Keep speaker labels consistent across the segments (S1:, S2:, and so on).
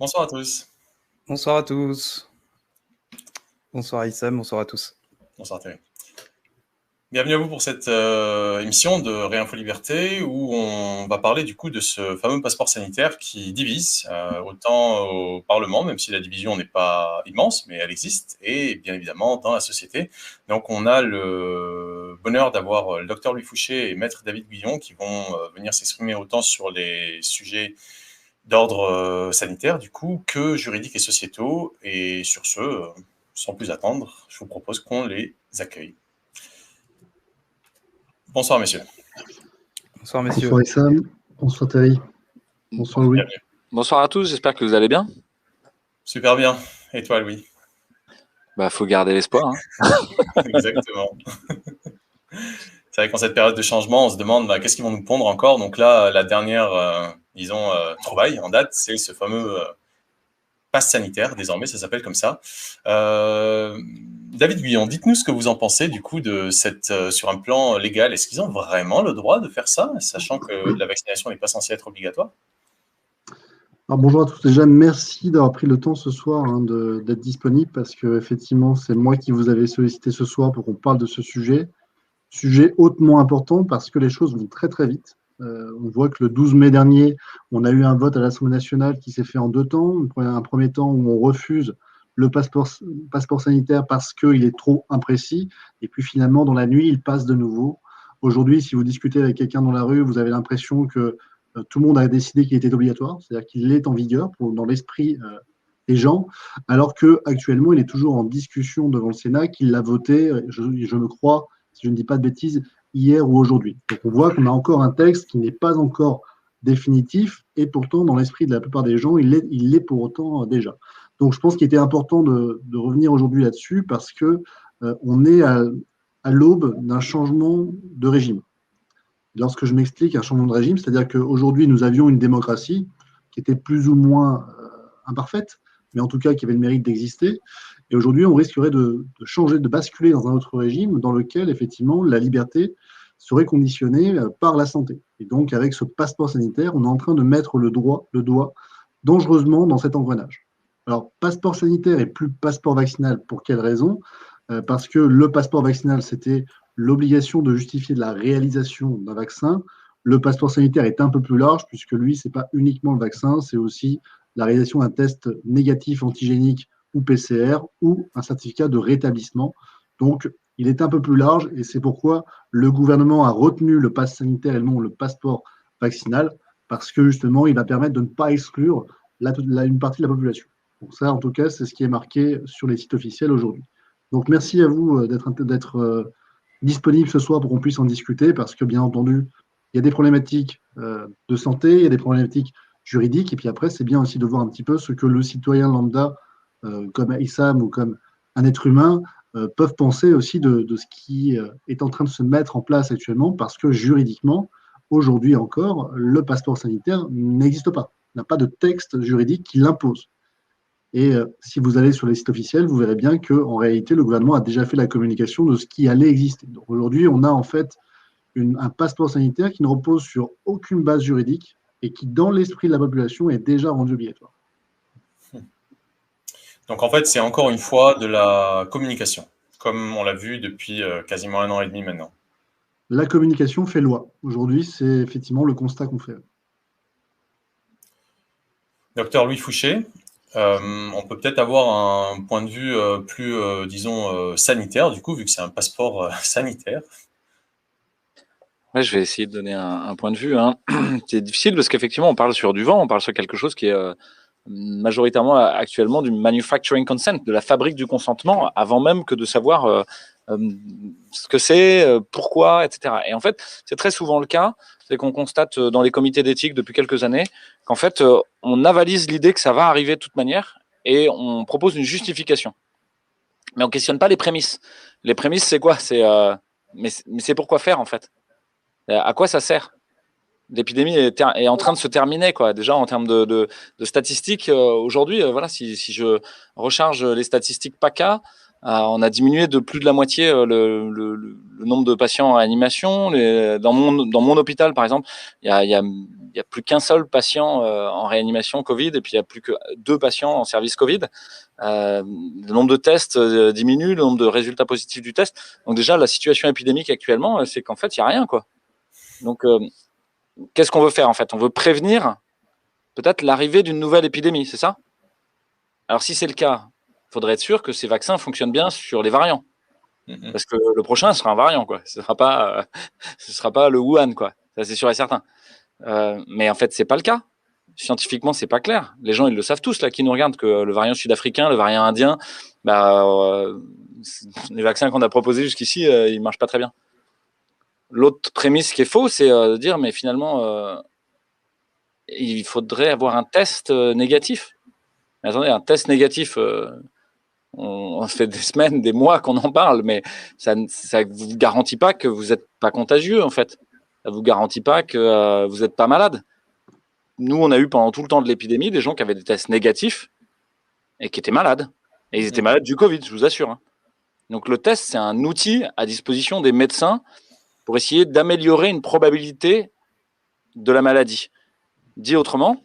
S1: Bonsoir à tous.
S2: Bonsoir à tous. Bonsoir Issam, bonsoir à tous.
S1: Bonsoir Thierry. Bienvenue à vous pour cette émission de Réinfo Liberté où on va parler du coup de ce fameux passeport sanitaire qui divise autant au Parlement, même si la division n'est pas immense, mais elle existe, et bien évidemment dans la société. Donc on a le bonheur d'avoir le docteur Louis Fouché et maître David Guillon qui vont venir s'exprimer autant sur les sujets d'ordre sanitaire du coup que juridiques et sociétaux. Et sur ce, sans plus attendre, je vous propose qu'on les accueille. Bonsoir messieurs.
S2: Bonsoir messieurs.
S3: Bonsoir Issam, bonsoir Thierry, bonsoir Louis.
S1: Bienvenue.
S4: Bonsoir à tous, j'espère que vous allez bien.
S1: Super bien. Et toi Louis?
S4: Faut garder l'espoir.
S1: Exactement. C'est vrai qu'en cette période de changement, on se demande qu'est-ce qu'ils vont nous pondre encore. Donc là, la dernière, trouvaille en date, c'est ce fameux passe sanitaire. Désormais, ça s'appelle comme ça. David Guillon, dites-nous ce que vous en pensez du coup de sur un plan légal. Est-ce qu'ils ont vraiment le droit de faire ça, sachant que la vaccination n'est pas censée être obligatoire?
S3: Alors, bonjour à tous. Déjà, merci d'avoir pris le temps ce soir d'être disponible parce que effectivement, c'est moi qui vous avais sollicité ce soir pour qu'on parle de ce sujet. Sujet hautement important parce que les choses vont très très vite. On voit que le 12 mai dernier, on a eu un vote à l'Assemblée nationale qui s'est fait en deux temps. Un premier temps où on refuse le passeport sanitaire parce qu'il est trop imprécis. Et puis finalement, dans la nuit, il passe de nouveau. Aujourd'hui, si vous discutez avec quelqu'un dans la rue, vous avez l'impression que tout le monde a décidé qu'il était obligatoire, c'est-à-dire qu'il est en vigueur dans l'esprit des gens, alors qu'actuellement, il est toujours en discussion devant le Sénat, qu'il l'a voté, je me crois, si je ne dis pas de bêtises, hier ou aujourd'hui. Donc on voit qu'on a encore un texte qui n'est pas encore définitif, et pourtant, dans l'esprit de la plupart des gens, il l'est pour autant déjà. Donc je pense qu'il était important de revenir aujourd'hui là-dessus, parce que on est à l'aube d'un changement de régime. Lorsque je m'explique un changement de régime, c'est-à-dire qu'aujourd'hui, nous avions une démocratie qui était plus ou moins imparfaite, mais en tout cas qui avait le mérite d'exister. Et aujourd'hui, on risquerait de changer, de basculer dans un autre régime dans lequel, effectivement, la liberté serait conditionnée par la santé. Et donc, avec ce passeport sanitaire, on est en train de mettre le doigt dangereusement dans cet engrenage. Alors, passeport sanitaire et plus passeport vaccinal, pour quelle raison? Parce que le passeport vaccinal, c'était l'obligation de justifier de la réalisation d'un vaccin. Le passeport sanitaire est un peu plus large, puisque lui, ce n'est pas uniquement le vaccin, c'est aussi la réalisation d'un test négatif antigénique ou PCR ou un certificat de rétablissement. Donc, il est un peu plus large et c'est pourquoi le gouvernement a retenu le pass sanitaire et non le passeport vaccinal, parce que justement, il va permettre de ne pas exclure une partie de la population. Donc ça, en tout cas, c'est ce qui est marqué sur les sites officiels aujourd'hui. Donc, merci à vous d'être disponible ce soir pour qu'on puisse en discuter, parce que bien entendu, il y a des problématiques de santé, il y a des problématiques juridiques, et puis après, c'est bien aussi de voir un petit peu ce que le citoyen lambda, comme Issam ou comme un être humain, peuvent penser aussi de ce qui est en train de se mettre en place actuellement, parce que juridiquement, aujourd'hui encore, le passeport sanitaire n'existe pas, n'a pas de texte juridique qui l'impose. Et si vous allez sur les sites officiels, vous verrez bien qu'en réalité, le gouvernement a déjà fait la communication de ce qui allait exister. Donc aujourd'hui, on a en fait un passeport sanitaire qui ne repose sur aucune base juridique et qui, dans l'esprit de la population, est déjà rendu obligatoire.
S1: Donc en fait, c'est encore une fois de la communication, comme on l'a vu depuis quasiment 1 an et demi maintenant.
S3: La communication fait loi. Aujourd'hui, c'est effectivement le constat qu'on fait.
S1: Docteur Louis Fouché, on peut peut-être avoir un point de vue plus, disons, sanitaire, du coup, vu que c'est un passeport sanitaire.
S4: Ouais, je vais essayer de donner un point de vue. C'est difficile parce qu'effectivement, on parle sur du vent, on parle sur quelque chose qui est majoritairement actuellement du manufacturing consent, de la fabrique du consentement, avant même que de savoir ce que c'est, pourquoi, etc. Et en fait, c'est très souvent le cas, c'est qu'on constate dans les comités d'éthique depuis quelques années qu'en fait, on avalise l'idée que ça va arriver de toute manière et on propose une justification. Mais on ne questionne pas les prémices. Les prémices, c'est quoi? Mais c'est pourquoi faire, en fait? À quoi ça sert? L'épidémie est en train de se terminer, quoi. Déjà en termes de statistiques, aujourd'hui, voilà, si je recharge les statistiques PACA, on a diminué de plus de la moitié le nombre de patients en animation. Dans mon hôpital, par exemple, il y a il n'y a plus qu'un seul patient en réanimation Covid et puis il n'y a plus que 2 patients en service Covid. Le nombre de tests diminue, le nombre de résultats positifs du test. Donc déjà, la situation épidémique actuellement, c'est qu'en fait, il n'y a rien, quoi. Donc, qu'est-ce qu'on veut faire, en fait? On veut prévenir peut-être l'arrivée d'une nouvelle épidémie, c'est ça? Alors, si c'est le cas, il faudrait être sûr que ces vaccins fonctionnent bien sur les variants. Parce que le prochain sera un variant, quoi. Ce sera pas le Wuhan, quoi. Ça, c'est sûr et certain. Mais en fait, c'est pas le cas. Scientifiquement, c'est pas clair. Les gens, ils le savent tous, là, qui nous regardent, que le variant sud-africain, le variant indien, les vaccins qu'on a proposés jusqu'ici, ils marchent pas très bien. L'autre prémisse qui est faux, c'est de dire, mais finalement, il faudrait avoir un test négatif. Mais attendez, un test négatif, on fait des semaines, des mois qu'on en parle, mais ça ne vous garantit pas que vous n'êtes pas contagieux, en fait. Ça ne vous garantit pas que vous n'êtes pas malade. Nous, on a eu pendant tout le temps de l'épidémie des gens qui avaient des tests négatifs et qui étaient malades. Et ils étaient malades du Covid, je vous assure. Hein. Donc le test, c'est un outil à disposition des médecins pour essayer d'améliorer une probabilité de la maladie. Dit autrement,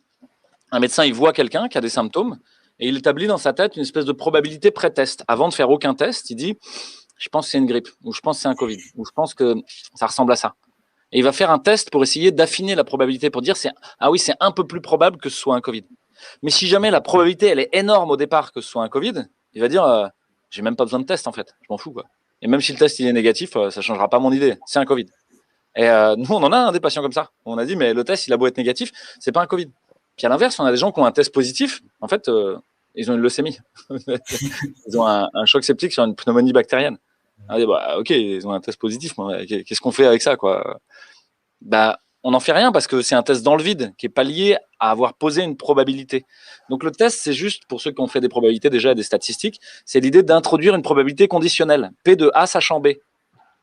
S4: un médecin, il voit quelqu'un qui a des symptômes et il établit dans sa tête une espèce de probabilité pré-test. Avant de faire aucun test, il dit « je pense que c'est une grippe » ou « je pense que c'est un Covid » ou « je pense que ça ressemble à ça ». Et il va faire un test pour essayer d'affiner la probabilité, pour dire « ah oui, c'est un peu plus probable que ce soit un Covid ». Mais si jamais la probabilité, elle est énorme au départ que ce soit un Covid, il va dire « j'ai même pas besoin de test en fait, je m'en fous quoi ». Et même si le test il est négatif, ça changera pas mon idée, c'est un Covid. Et nous, on en a des patients comme ça. On a dit, mais le test, il a beau être négatif, c'est pas un Covid. Puis à l'inverse, on a des gens qui ont un test positif, en fait, ils ont une leucémie. Ils ont un choc septique sur une pneumonie bactérienne. On dit, ok, ils ont un test positif, mais qu'est-ce qu'on fait avec ça, quoi? On n'en fait rien parce que c'est un test dans le vide qui n'est pas lié à avoir posé une probabilité. Donc le test, c'est juste, pour ceux qui ont fait des probabilités déjà, des statistiques, c'est l'idée d'introduire une probabilité conditionnelle. P de A sachant B.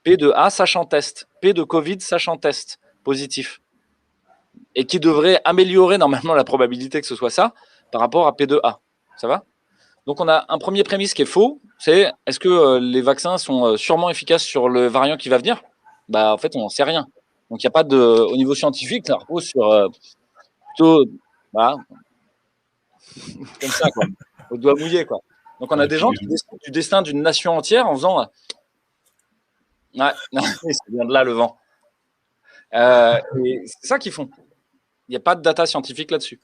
S4: P de A sachant test. P de Covid sachant test positif. Et qui devrait améliorer normalement la probabilité que ce soit ça par rapport à P de A. Ça va? Donc on a un premier prémisse qui est faux, c'est est-ce que les vaccins sont sûrement efficaces sur le variant qui va venir? En fait, on n'en sait rien. Donc, il n'y a pas de, au niveau scientifique, ça repose sur plutôt, comme ça, quoi, au doigt mouillé, quoi. Donc, on a des gens qui décident du destin d'une nation entière en faisant, ouais, ça vient de là le vent. Et c'est ça qu'ils font. Il n'y a pas de data scientifique là-dessus.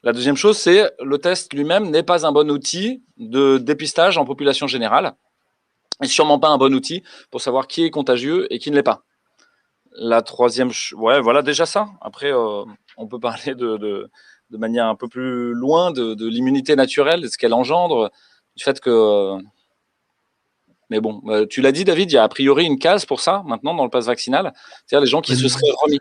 S4: La deuxième chose, c'est le test lui-même n'est pas un bon outil de dépistage en population générale, et sûrement pas un bon outil pour savoir qui est contagieux et qui ne l'est pas. La troisième, voilà déjà ça. Après, on peut parler de manière un peu plus loin de l'immunité naturelle, de ce qu'elle engendre, du fait que... Mais bon, tu l'as dit, David, il y a a priori une case pour ça, maintenant, dans le pass vaccinal, c'est-à-dire les gens qui se seraient remis.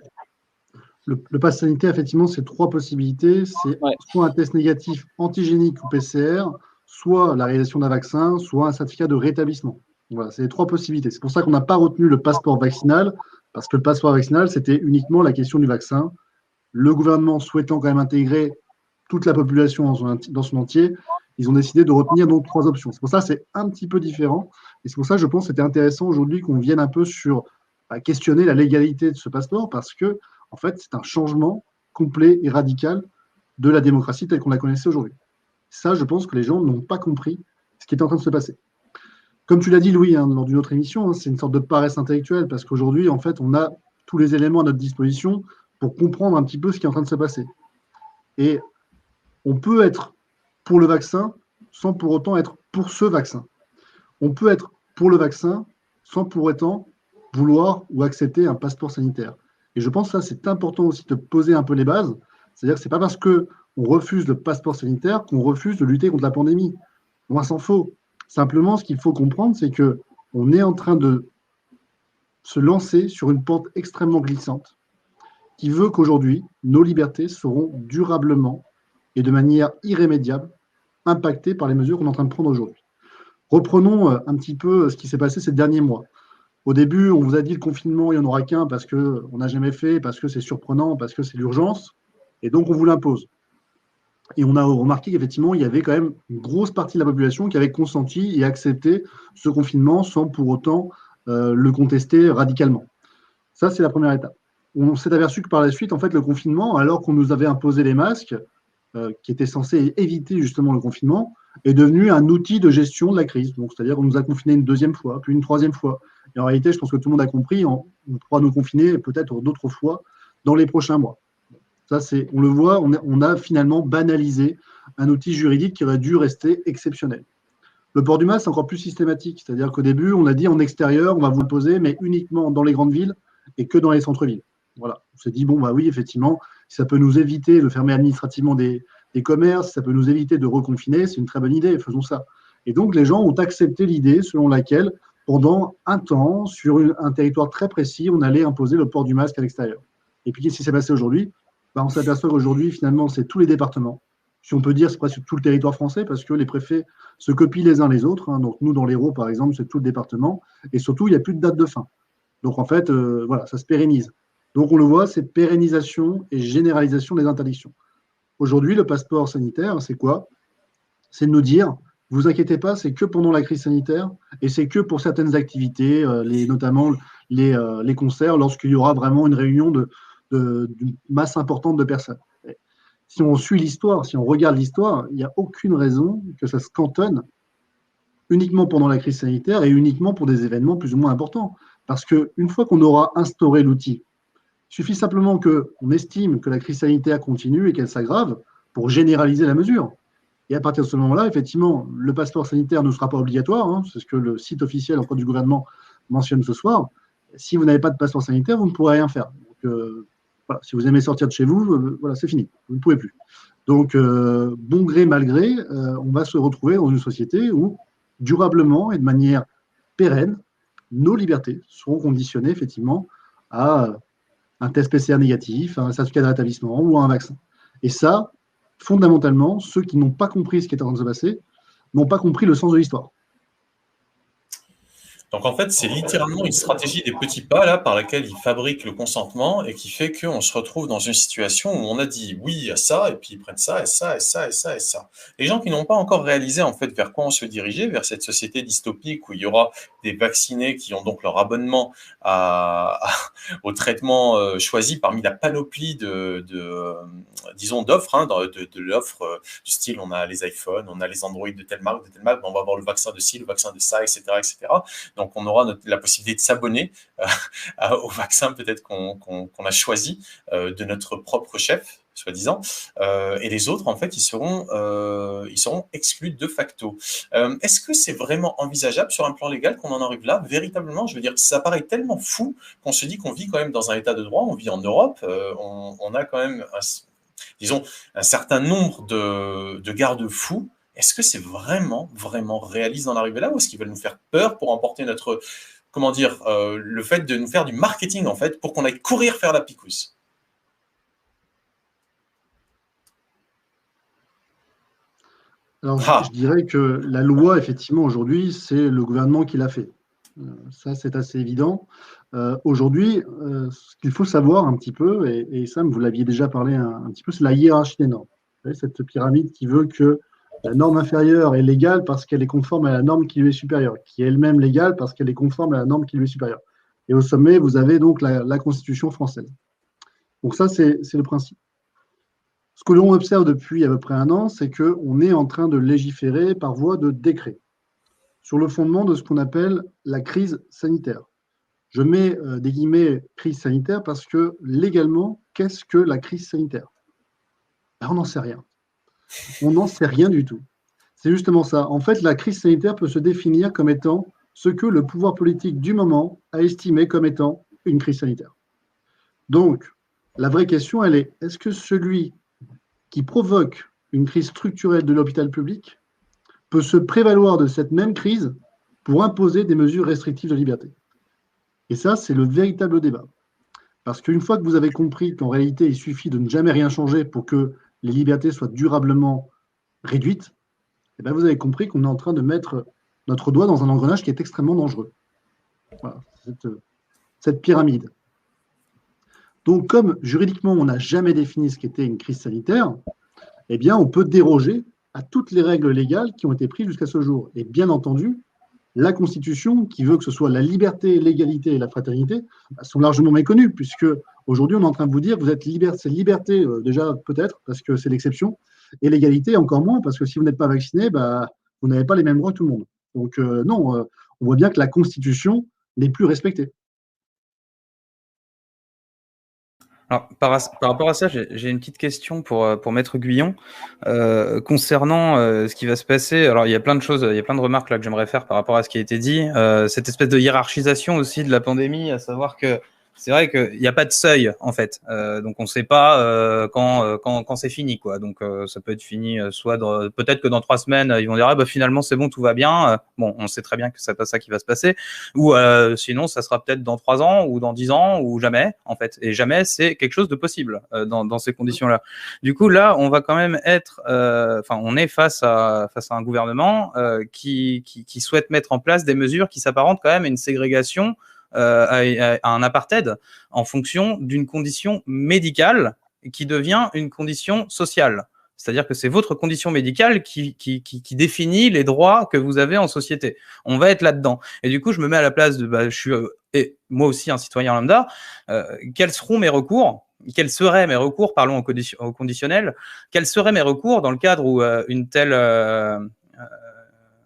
S3: Le pass sanitaire, effectivement, c'est 3 possibilités. C'est soit un test négatif antigénique ou PCR, soit la réalisation d'un vaccin, soit un certificat de rétablissement. Voilà, c'est les 3 possibilités. C'est pour ça qu'on n'a pas retenu le passeport vaccinal, parce que le passeport vaccinal, c'était uniquement la question du vaccin. Le gouvernement souhaitant quand même intégrer toute la population dans son entier, ils ont décidé de retenir donc 3 options. C'est pour ça que c'est un petit peu différent. Et c'est pour ça que je pense que c'était intéressant aujourd'hui qu'on vienne un peu sur questionner la légalité de ce passeport, parce que, en fait, c'est un changement complet et radical de la démocratie telle qu'on la connaissait aujourd'hui. Ça, je pense que les gens n'ont pas compris ce qui est en train de se passer. Comme tu l'as dit, Louis, lors d'une autre émission, c'est une sorte de paresse intellectuelle parce qu'aujourd'hui, en fait, on a tous les éléments à notre disposition pour comprendre un petit peu ce qui est en train de se passer. Et on peut être pour le vaccin sans pour autant être pour ce vaccin. On peut être pour le vaccin sans pour autant vouloir ou accepter un passeport sanitaire. Et je pense que ça, c'est important aussi de poser un peu les bases. C'est-à-dire que ce n'est pas parce qu'on refuse le passeport sanitaire qu'on refuse de lutter contre la pandémie. Loin s'en faut. Simplement, ce qu'il faut comprendre, c'est qu'on est en train de se lancer sur une pente extrêmement glissante qui veut qu'aujourd'hui, nos libertés seront durablement et de manière irrémédiable impactées par les mesures qu'on est en train de prendre aujourd'hui. Reprenons un petit peu ce qui s'est passé ces derniers mois. Au début, on vous a dit le confinement, il n'y en aura qu'un parce qu'on n'a jamais fait, parce que c'est surprenant, parce que c'est l'urgence, et donc on vous l'impose. Et on a remarqué qu'effectivement, il y avait quand même une grosse partie de la population qui avait consenti et accepté ce confinement sans pour autant le contester radicalement. Ça, c'est la première étape. on s'est aperçu que par la suite, en fait, le confinement, alors qu'on nous avait imposé les masques, qui étaient censés éviter justement le confinement, est devenu un outil de gestion de la crise. Donc, c'est-à-dire qu'on nous a confinés une deuxième fois, puis une troisième fois. Et en réalité, je pense que tout le monde a compris, on pourra nous confiner peut-être d'autres fois dans les prochains mois. Ça, on le voit, on a finalement banalisé un outil juridique qui aurait dû rester exceptionnel. Le port du masque, c'est encore plus systématique. C'est-à-dire qu'au début, on a dit en extérieur, on va vous le poser, mais uniquement dans les grandes villes et que dans les centres-villes. Voilà. On s'est dit, bon, bah oui, effectivement, si ça peut nous éviter de fermer administrativement des commerces, si ça peut nous éviter de reconfiner, c'est une très bonne idée, faisons ça. Et donc, les gens ont accepté l'idée selon laquelle, pendant un temps, sur un territoire très précis, on allait imposer le port du masque à l'extérieur. Et puis, qu'est-ce qui s'est passé aujourd'hui? Bah, on s'aperçoit qu'aujourd'hui, finalement, c'est tous les départements. Si on peut dire, c'est presque tout le territoire français, parce que les préfets se copient les uns les autres. Hein. Donc, nous, dans l'Hérault, par exemple, c'est tout le département. Et surtout, il n'y a plus de date de fin. Donc, en fait, voilà, ça se pérennise. Donc, on le voit, c'est pérennisation et généralisation des interdictions. Aujourd'hui, le passeport sanitaire, c'est quoi? C'est de nous dire, vous inquiétez pas, c'est que pendant la crise sanitaire et c'est que pour certaines activités, notamment les concerts, lorsqu'il y aura vraiment une réunion d'une masse importante de personnes. Si on suit l'histoire, si on regarde l'histoire, il n'y a aucune raison que ça se cantonne uniquement pendant la crise sanitaire et uniquement pour des événements plus ou moins importants. Parce qu'une fois qu'on aura instauré l'outil, il suffit simplement qu'on estime que la crise sanitaire continue et qu'elle s'aggrave pour généraliser la mesure. Et à partir de ce moment-là, effectivement, le passeport sanitaire ne sera pas obligatoire. Hein, c'est ce que le site officiel du gouvernement mentionne ce soir. Si vous n'avez pas de passeport sanitaire, vous ne pourrez rien faire. Donc, voilà, si vous aimez sortir de chez vous, voilà, c'est fini. Vous ne pouvez plus. Donc, bon gré, mal gré, on va se retrouver dans une société où, durablement et de manière pérenne, nos libertés seront conditionnées, effectivement, à un test PCR négatif, un certificat de rétablissement ou à un vaccin. Et ça, fondamentalement, ceux qui n'ont pas compris ce qui est en train de se passer n'ont pas compris le sens de l'histoire.
S1: Donc en fait, c'est littéralement une stratégie des petits pas là par laquelle ils fabriquent le consentement et qui fait qu'on se retrouve dans une situation où on a dit oui à ça et puis ils prennent ça et ça et ça et ça et ça. Les gens qui n'ont pas encore réalisé en fait vers quoi on se dirigeait, vers cette société dystopique où il y aura des vaccinés qui ont donc leur abonnement au traitement choisi parmi la panoplie disons d'offres, hein, de l'offre du style on a les iPhones, on a les Android de telle marque, on va avoir le vaccin de ci, le vaccin de ça, etc., etc. Donc, on aura la possibilité de s'abonner au vaccin peut-être qu'on a choisi de notre propre chef, soi-disant. Et les autres, en fait, ils seront exclus de facto. Est-ce que c'est vraiment envisageable sur un plan légal qu'on en arrive là? Véritablement, je veux dire, ça paraît tellement fou qu'on se dit qu'on vit quand même dans un état de droit, on vit en Europe, on a quand même, disons, un certain nombre de garde-fous. Est-ce que c'est vraiment, vraiment réaliste d'en arriver là ou est-ce qu'ils veulent nous faire peur pour emporter notre, comment dire, le fait de nous faire du marketing en fait pour qu'on aille courir faire la picouse?
S3: Alors, je dirais que la loi, effectivement, aujourd'hui, c'est le gouvernement qui l'a fait. Ça, c'est assez évident. Aujourd'hui, ce qu'il faut savoir un petit peu, et Sam, vous l'aviez déjà parlé un petit peu, c'est la hiérarchie des normes. Vous savez, cette pyramide qui veut que la norme inférieure est légale parce qu'elle est conforme à la norme qui lui est supérieure, qui est elle-même légale parce qu'elle est conforme à la norme qui lui est supérieure. Et au sommet, vous avez donc la Constitution française. Donc ça, c'est le principe. Ce que l'on observe depuis à peu près un an, c'est qu'on est en train de légiférer par voie de décret sur le fondement de ce qu'on appelle la crise sanitaire. Je mets des guillemets crise sanitaire parce que légalement, qu'est-ce que la crise sanitaire? On n'en sait rien. On n'en sait rien du tout. C'est justement ça. En fait, la crise sanitaire peut se définir comme étant ce que le pouvoir politique du moment a estimé comme étant une crise sanitaire. Donc, la vraie question, elle est, est-ce que celui qui provoque une crise structurelle de l'hôpital public peut se prévaloir de cette même crise pour imposer des mesures restrictives de liberté? Et ça, c'est le véritable débat. Parce qu'une fois que vous avez compris qu'en réalité, il suffit de ne jamais rien changer pour que les libertés soient durablement réduites, eh bien vous avez compris qu'on est en train de mettre notre doigt dans un engrenage qui est extrêmement dangereux. Voilà, cette pyramide. Donc, comme juridiquement, on n'a jamais défini ce qu'était une crise sanitaire, eh bien, on peut déroger à toutes les règles légales qui ont été prises jusqu'à ce jour. Et bien entendu, la Constitution, qui veut que ce soit la liberté, l'égalité et la fraternité, sont largement méconnues, puisque Aujourd'hui, on est en train de vous dire, vous êtes c'est liberté déjà peut-être, parce que c'est l'exception, et l'égalité encore moins, parce que si vous n'êtes pas vacciné, bah, vous n'avez pas les mêmes droits que tout le monde. Donc non, on voit bien que la Constitution n'est plus respectée.
S2: Alors, par rapport à ça, j'ai une petite question pour Maître Guyon concernant ce qui va se passer. Alors, il y a plein de choses, il y a plein de remarques là que j'aimerais faire par rapport à ce qui a été dit. Cette espèce de hiérarchisation aussi de la pandémie, à savoir que c'est vrai qu'il n'y a pas de seuil en fait, donc on ne sait pas quand c'est fini quoi. Donc ça peut être fini soit peut-être que dans 3 semaines ils vont dire ah, bah finalement c'est bon, tout va bien. Bon, on sait très bien que c'est pas ça qui va se passer. Ou sinon ça sera peut-être dans 3 ans ou dans 10 ans ou jamais en fait. Et jamais c'est quelque chose de possible dans ces conditions-là. Du coup là on va quand même être, on est face à un gouvernement qui souhaite mettre en place des mesures qui s'apparentent quand même à une ségrégation. À un apartheid en fonction d'une condition médicale qui devient une condition sociale. C'est-à-dire que c'est votre condition médicale qui définit les droits que vous avez en société. On va être là-dedans. Et du coup, je me mets à la place de, je suis et moi aussi un citoyen lambda. Quels seront mes recours ? Quels seraient mes recours, parlons au conditionnel, quels seraient mes recours dans le cadre où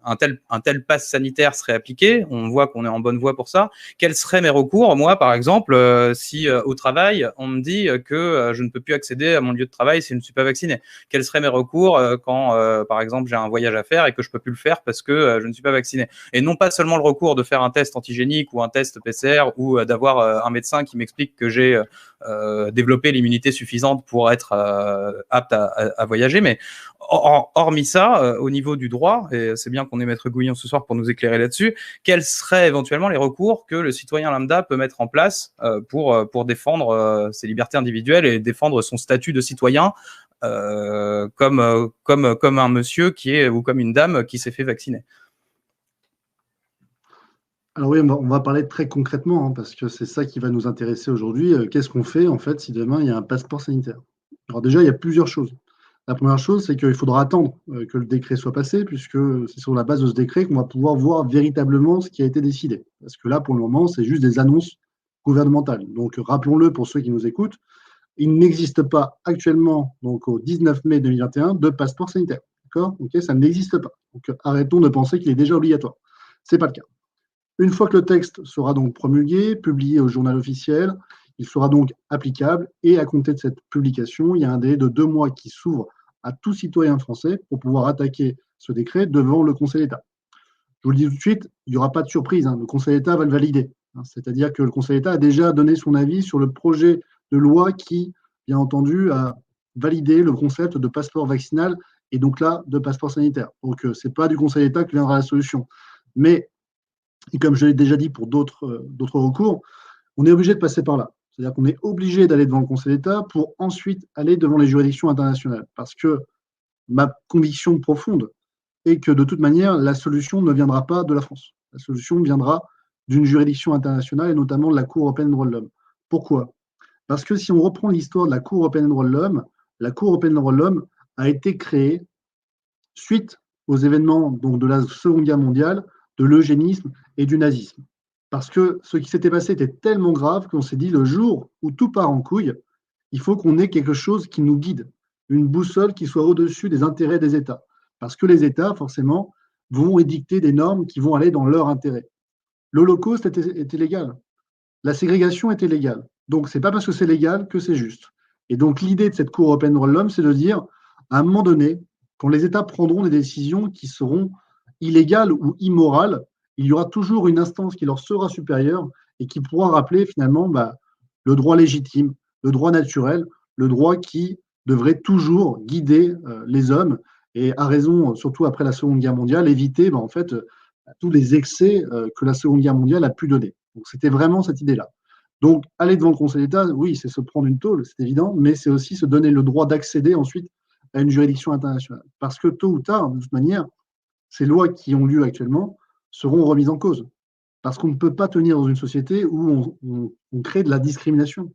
S2: un tel pass sanitaire serait appliqué, on voit qu'on est en bonne voie pour ça. Quels seraient mes recours, moi, par exemple, si au travail, on me dit que je ne peux plus accéder à mon lieu de travail si je ne suis pas vacciné? Quels seraient mes recours quand, par exemple, j'ai un voyage à faire et que je ne peux plus le faire parce que je ne suis pas vacciné? Et non pas seulement le recours de faire un test antigénique ou un test PCR ou d'avoir un médecin qui m'explique que j'ai développé l'immunité suffisante pour être apte à voyager, mais hormis ça, au niveau du droit, et c'est bien qu'on ait Maître Guyon ce soir pour nous éclairer là-dessus, quels seraient éventuellement les recours que le citoyen lambda peut mettre en place pour défendre ses libertés individuelles et défendre son statut de citoyen comme un monsieur ou comme une dame qui s'est fait vacciner?
S3: Alors oui, on va parler très concrètement, hein, parce que c'est ça qui va nous intéresser aujourd'hui. Qu'est-ce qu'on fait en fait si demain il y a un passeport sanitaire? Alors déjà, il y a plusieurs choses. La première chose, c'est qu'il faudra attendre que le décret soit passé, puisque c'est sur la base de ce décret qu'on va pouvoir voir véritablement ce qui a été décidé. Parce que là, pour le moment, c'est juste des annonces gouvernementales. Donc, rappelons-le pour ceux qui nous écoutent, il n'existe pas actuellement, donc au 19 mai 2021, de passeport sanitaire. D'accord? Ok, ça n'existe pas. Donc, arrêtons de penser qu'il est déjà obligatoire. Ce n'est pas le cas. Une fois que le texte sera donc promulgué, publié au journal officiel, il sera donc applicable et à compter de cette publication, il y a un délai de 2 mois qui s'ouvre à tout citoyen français pour pouvoir attaquer ce décret devant le Conseil d'État. Je vous le dis tout de suite, il n'y aura pas de surprise, hein, le Conseil d'État va le valider. Hein, c'est-à-dire que le Conseil d'État a déjà donné son avis sur le projet de loi qui, bien entendu, a validé le concept de passeport vaccinal et donc là, de passeport sanitaire. Donc, ce n'est pas du Conseil d'État que viendra la solution. Mais, et comme je l'ai déjà dit pour d'autres recours, on est obligé de passer par là. C'est-à-dire qu'on est obligé d'aller devant le Conseil d'État pour ensuite aller devant les juridictions internationales. Parce que ma conviction profonde est que de toute manière, la solution ne viendra pas de la France. La solution viendra d'une juridiction internationale et notamment de la Cour européenne des droits de l'homme. Pourquoi? Parce que si on reprend l'histoire de la Cour européenne des droits de l'homme, la Cour européenne des droits de l'homme a été créée suite aux événements donc, de la Seconde Guerre mondiale, de l'eugénisme et du nazisme. Parce que ce qui s'était passé était tellement grave qu'on s'est dit, le jour où tout part en couille, il faut qu'on ait quelque chose qui nous guide, une boussole qui soit au-dessus des intérêts des États. Parce que les États, forcément, vont édicter des normes qui vont aller dans leur intérêt. L'Holocauste était légal. La ségrégation était légale. Donc, ce n'est pas parce que c'est légal que c'est juste. Et donc, l'idée de cette Cour européenne des droits de l'homme, c'est de dire, à un moment donné, quand les États prendront des décisions qui seront illégales ou immorales, il y aura toujours une instance qui leur sera supérieure et qui pourra rappeler finalement le droit légitime, le droit naturel, le droit qui devrait toujours guider les hommes et à raison, surtout après la Seconde Guerre mondiale, éviter en fait tous les excès que la Seconde Guerre mondiale a pu donner. Donc c'était vraiment cette idée-là. Donc aller devant le Conseil d'État, oui, c'est se prendre une tôle, c'est évident, mais c'est aussi se donner le droit d'accéder ensuite à une juridiction internationale. Parce que tôt ou tard, de toute manière, ces lois qui ont lieu actuellement seront remises en cause. Parce qu'on ne peut pas tenir dans une société où on crée de la discrimination.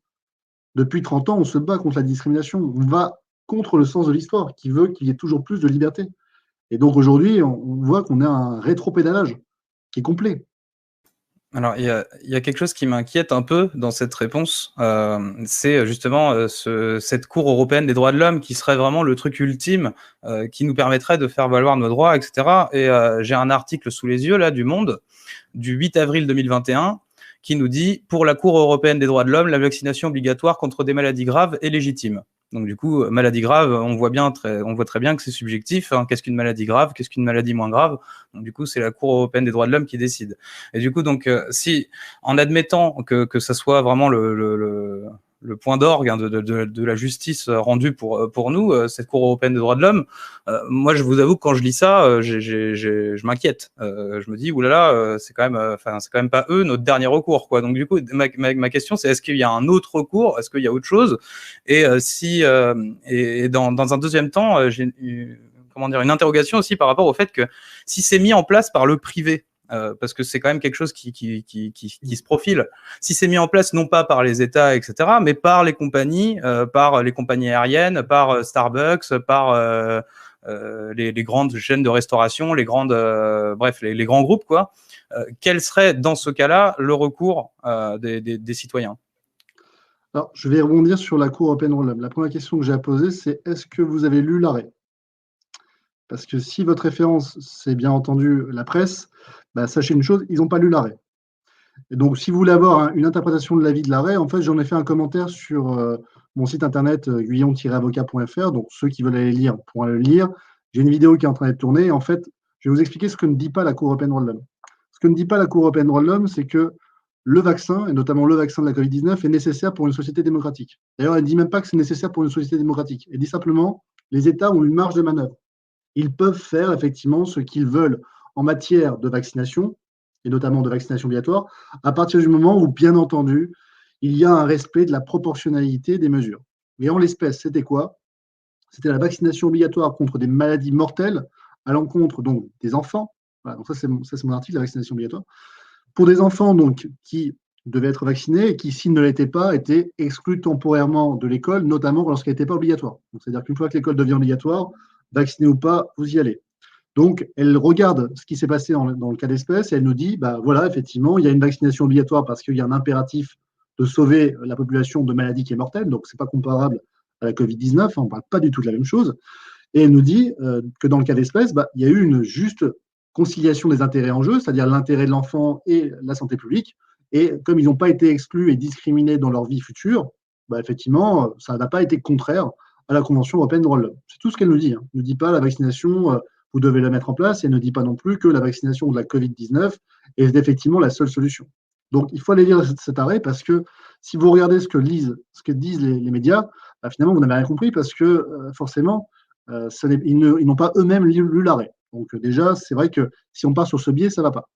S3: Depuis 30 ans, on se bat contre la discrimination. On va contre le sens de l'histoire, qui veut qu'il y ait toujours plus de liberté. Et donc aujourd'hui, on voit qu'on a un rétropédalage qui est complet.
S2: Alors, il y a quelque chose qui m'inquiète un peu dans cette réponse, c'est justement cette Cour européenne des droits de l'homme qui serait vraiment le truc ultime, qui nous permettrait de faire valoir nos droits, etc. Et j'ai un article sous les yeux là du Monde du 8 avril 2021 qui nous dit « Pour la Cour européenne des droits de l'homme, la vaccination obligatoire contre des maladies graves est légitime ». Donc du coup, maladie grave, on voit très bien que c'est subjectif. Hein. Qu'est-ce qu'une maladie grave? Qu'est-ce qu'une maladie moins grave? Donc du coup, c'est la Cour européenne des droits de l'homme qui décide. Et du coup, donc, si, en admettant que ça soit vraiment le point d'orgue hein, de la justice rendue pour nous, cette Cour européenne des droits de l'homme, moi, je vous avoue que quand je lis ça, je m'inquiète. Je me dis, oulala, c'est quand même pas eux notre dernier recours, quoi. Donc du coup, ma question, c'est est-ce qu'il y a un autre recours? Est-ce qu'il y a autre chose? Et et dans un deuxième temps, j'ai une interrogation aussi par rapport au fait que si c'est mis en place par le privé, parce que c'est quand même quelque chose qui se profile. Si c'est mis en place non pas par les États, etc., mais par les compagnies aériennes, par Starbucks, par les grandes chaînes de restauration, les grandes, bref, les grands groupes, quoi. Quel serait dans ce cas-là le recours des citoyens?
S3: Alors, je vais rebondir sur la Cour européenne des droits de l'homme. La première question que j'ai à poser, c'est est-ce que vous avez lu l'arrêt? Parce que si votre référence, c'est bien entendu la presse, bah, sachez une chose, ils n'ont pas lu l'arrêt. Et donc, si vous voulez avoir une interprétation de l'avis de l'arrêt, en fait, j'en ai fait un commentaire sur mon site internet guyon-avocat.fr. Donc, ceux qui veulent aller lire pourront le lire. J'ai une vidéo qui est en train d'être tournée. En fait, je vais vous expliquer ce que ne dit pas la Cour européenne des droits de l'homme. Ce que ne dit pas la Cour européenne des droits de l'homme, c'est que le vaccin, et notamment le vaccin de la Covid-19, est nécessaire pour une société démocratique. D'ailleurs, elle ne dit même pas que c'est nécessaire pour une société démocratique. Elle dit simplement les États ont une marge de manœuvre. Ils peuvent faire effectivement ce qu'ils veulent en matière de vaccination, et notamment de vaccination obligatoire, à partir du moment où, bien entendu, il y a un respect de la proportionnalité des mesures. Et en l'espèce, c'était quoi? C'était la vaccination obligatoire contre des maladies mortelles à l'encontre donc des enfants. Voilà, donc ça, c'est mon article, la vaccination obligatoire. Pour des enfants donc, qui devaient être vaccinés et qui, s'ils ne l'étaient pas, étaient exclus temporairement de l'école, notamment lorsqu'elle n'était pas obligatoire. C'est-à-dire qu'une fois que l'école devient obligatoire, vacciné ou pas, vous y allez. Donc, elle regarde ce qui s'est passé dans le cas d'espèce et elle nous dit, bah voilà, effectivement, il y a une vaccination obligatoire parce qu'il y a un impératif de sauver la population de maladies qui est mortelle, donc ce n'est pas comparable à la Covid-19, on ne parle pas du tout de la même chose. Et elle nous dit que dans le cas d'espèce, bah, il y a eu une juste conciliation des intérêts en jeu, c'est-à-dire l'intérêt de l'enfant et la santé publique. Et comme ils n'ont pas été exclus et discriminés dans leur vie future, bah, effectivement, ça n'a pas été contraire à la Convention européenne des droits de l'homme. C'est tout ce qu'elle nous dit. Hein. Elle ne dit pas la vaccination, vous devez la mettre en place, et elle ne dit pas non plus que la vaccination de la Covid-19 est effectivement la seule solution. Donc, il faut aller lire cet arrêt parce que si vous regardez ce que disent les médias, bah, finalement, vous n'avez rien compris parce que forcément, ils n'ont pas eux-mêmes lu l'arrêt. Donc, déjà, c'est vrai que si on part sur ce biais, ça ne va pas.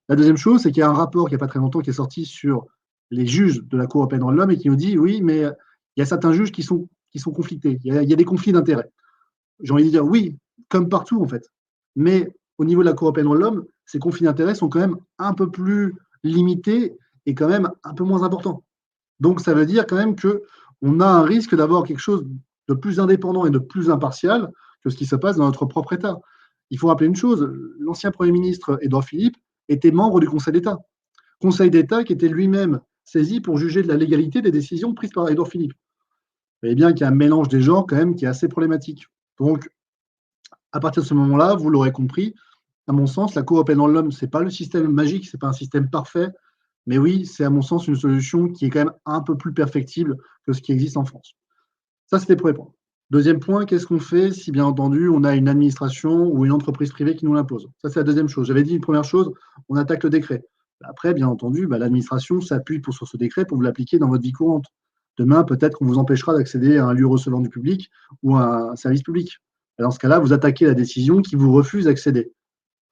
S3: La deuxième chose, c'est qu'il y a un rapport qui n'y a pas très longtemps qui est sorti sur les juges de la Cour européenne des droits de l'homme et qui nous dit oui, mais il y a certains juges qui sont conflictés. Il y a des conflits d'intérêts. J'ai envie de dire oui, comme partout en fait. Mais au niveau de la Cour européenne des droits de l'homme, ces conflits d'intérêts sont quand même un peu plus limités et quand même un peu moins importants. Donc ça veut dire quand même qu'on a un risque d'avoir quelque chose de plus indépendant et de plus impartial que ce qui se passe dans notre propre État. Il faut rappeler une chose, l'ancien Premier ministre Édouard Philippe était membre du Conseil d'État. Conseil d'État qui était lui-même saisi pour juger de la légalité des décisions prises par Édouard Philippe. Vous voyez bien qu'il y a un mélange des genres quand même qui est assez problématique. Donc, à partir de ce moment-là, vous l'aurez compris, à mon sens, la Cour européenne des droits de l'homme, ce n'est pas le système magique, ce n'est pas un système parfait, mais oui, c'est à mon sens une solution qui est quand même un peu plus perfectible que ce qui existe en France. Ça, c'était le premier point. Deuxième point, qu'est-ce qu'on fait si, bien entendu, on a une administration ou une entreprise privée qui nous l'impose? Ça, c'est la deuxième chose. J'avais dit une première chose, on attaque le décret. Après, bien entendu, l'administration s'appuie sur ce décret pour vous l'appliquer dans votre vie courante. Demain, peut-être qu'on vous empêchera d'accéder à un lieu recevant du public ou à un service public. Dans ce cas-là, vous attaquez la décision qui vous refuse d'accéder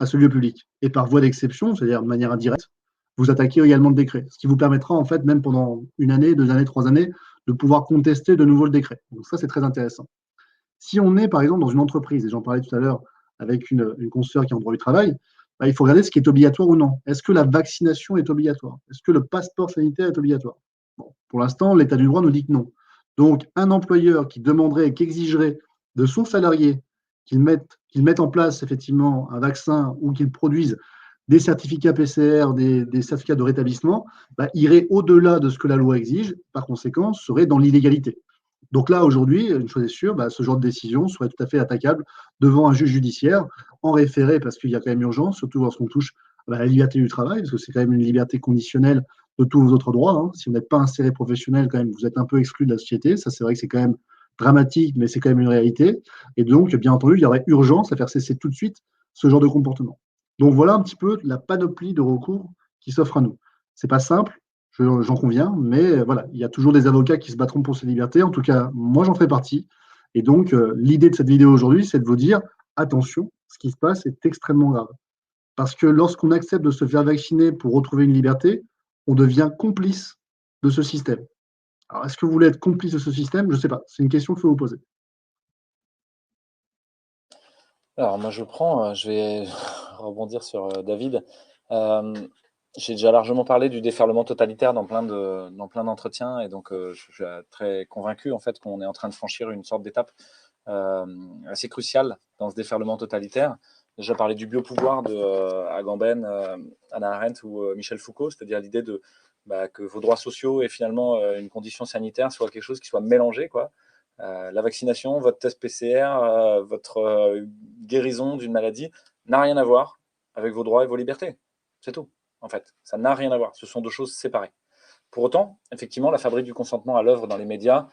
S3: à ce lieu public. Et par voie d'exception, c'est-à-dire de manière indirecte, vous attaquez également le décret. Ce qui vous permettra, en fait, même pendant 1 année, 2 années, 3 années, de pouvoir contester de nouveau le décret. Donc ça, c'est très intéressant. Si on est, par exemple, dans une entreprise, et j'en parlais tout à l'heure avec une consoeur qui est en droit du travail, il faut regarder ce qui est obligatoire ou non. Est-ce que la vaccination est obligatoire? Est-ce que le passeport sanitaire est obligatoire? Bon, pour l'instant, l'état du droit nous dit que non. Donc, un employeur qui demanderait et qui exigerait de son salarié qu'il mette en place effectivement un vaccin ou qu'il produise des certificats PCR, des certificats de rétablissement, irait au-delà de ce que la loi exige, par conséquent, serait dans l'illégalité. Donc là, aujourd'hui, une chose est sûre, ce genre de décision serait tout à fait attaquable devant un juge judiciaire, en référé, parce qu'il y a quand même urgence, surtout lorsqu'on touche à la liberté du travail, parce que c'est quand même une liberté conditionnelle de tous vos autres droits. Hein. Si vous n'êtes pas inséré professionnel, quand même, vous êtes un peu exclu de la société. Ça, c'est vrai que c'est quand même dramatique, mais c'est quand même une réalité. Et donc, bien entendu, il y aurait urgence à faire cesser tout de suite ce genre de comportement. Donc voilà un petit peu la panoplie de recours qui s'offre à nous. C'est pas simple, j'en conviens, mais voilà, il y a toujours des avocats qui se battront pour ces libertés. En tout cas, moi, j'en fais partie. Et donc, l'idée de cette vidéo aujourd'hui, c'est de vous dire, attention, ce qui se passe est extrêmement grave. Parce que lorsqu'on accepte de se faire vacciner pour retrouver une liberté, on devient complice de ce système. Alors, est-ce que vous voulez être complice de ce système? Je ne sais pas. C'est une question qu'il faut vous poser.
S4: Alors, moi, je vais rebondir sur David. J'ai déjà largement parlé du déferlement totalitaire dans plein d'entretiens, et donc je suis très convaincu en fait qu'on est en train de franchir une sorte d'étape assez cruciale dans ce déferlement totalitaire. J'ai déjà parlé du biopouvoir de Agamben, Hannah Arendt ou Michel Foucault, c'est-à-dire l'idée que vos droits sociaux et finalement une condition sanitaire soit quelque chose qui soit mélangé, quoi. La vaccination, votre test PCR, votre guérison d'une maladie n'a rien à voir avec vos droits et vos libertés. C'est tout, en fait. Ça n'a rien à voir. Ce sont deux choses séparées. Pour autant, effectivement, la fabrique du consentement à l'œuvre dans les médias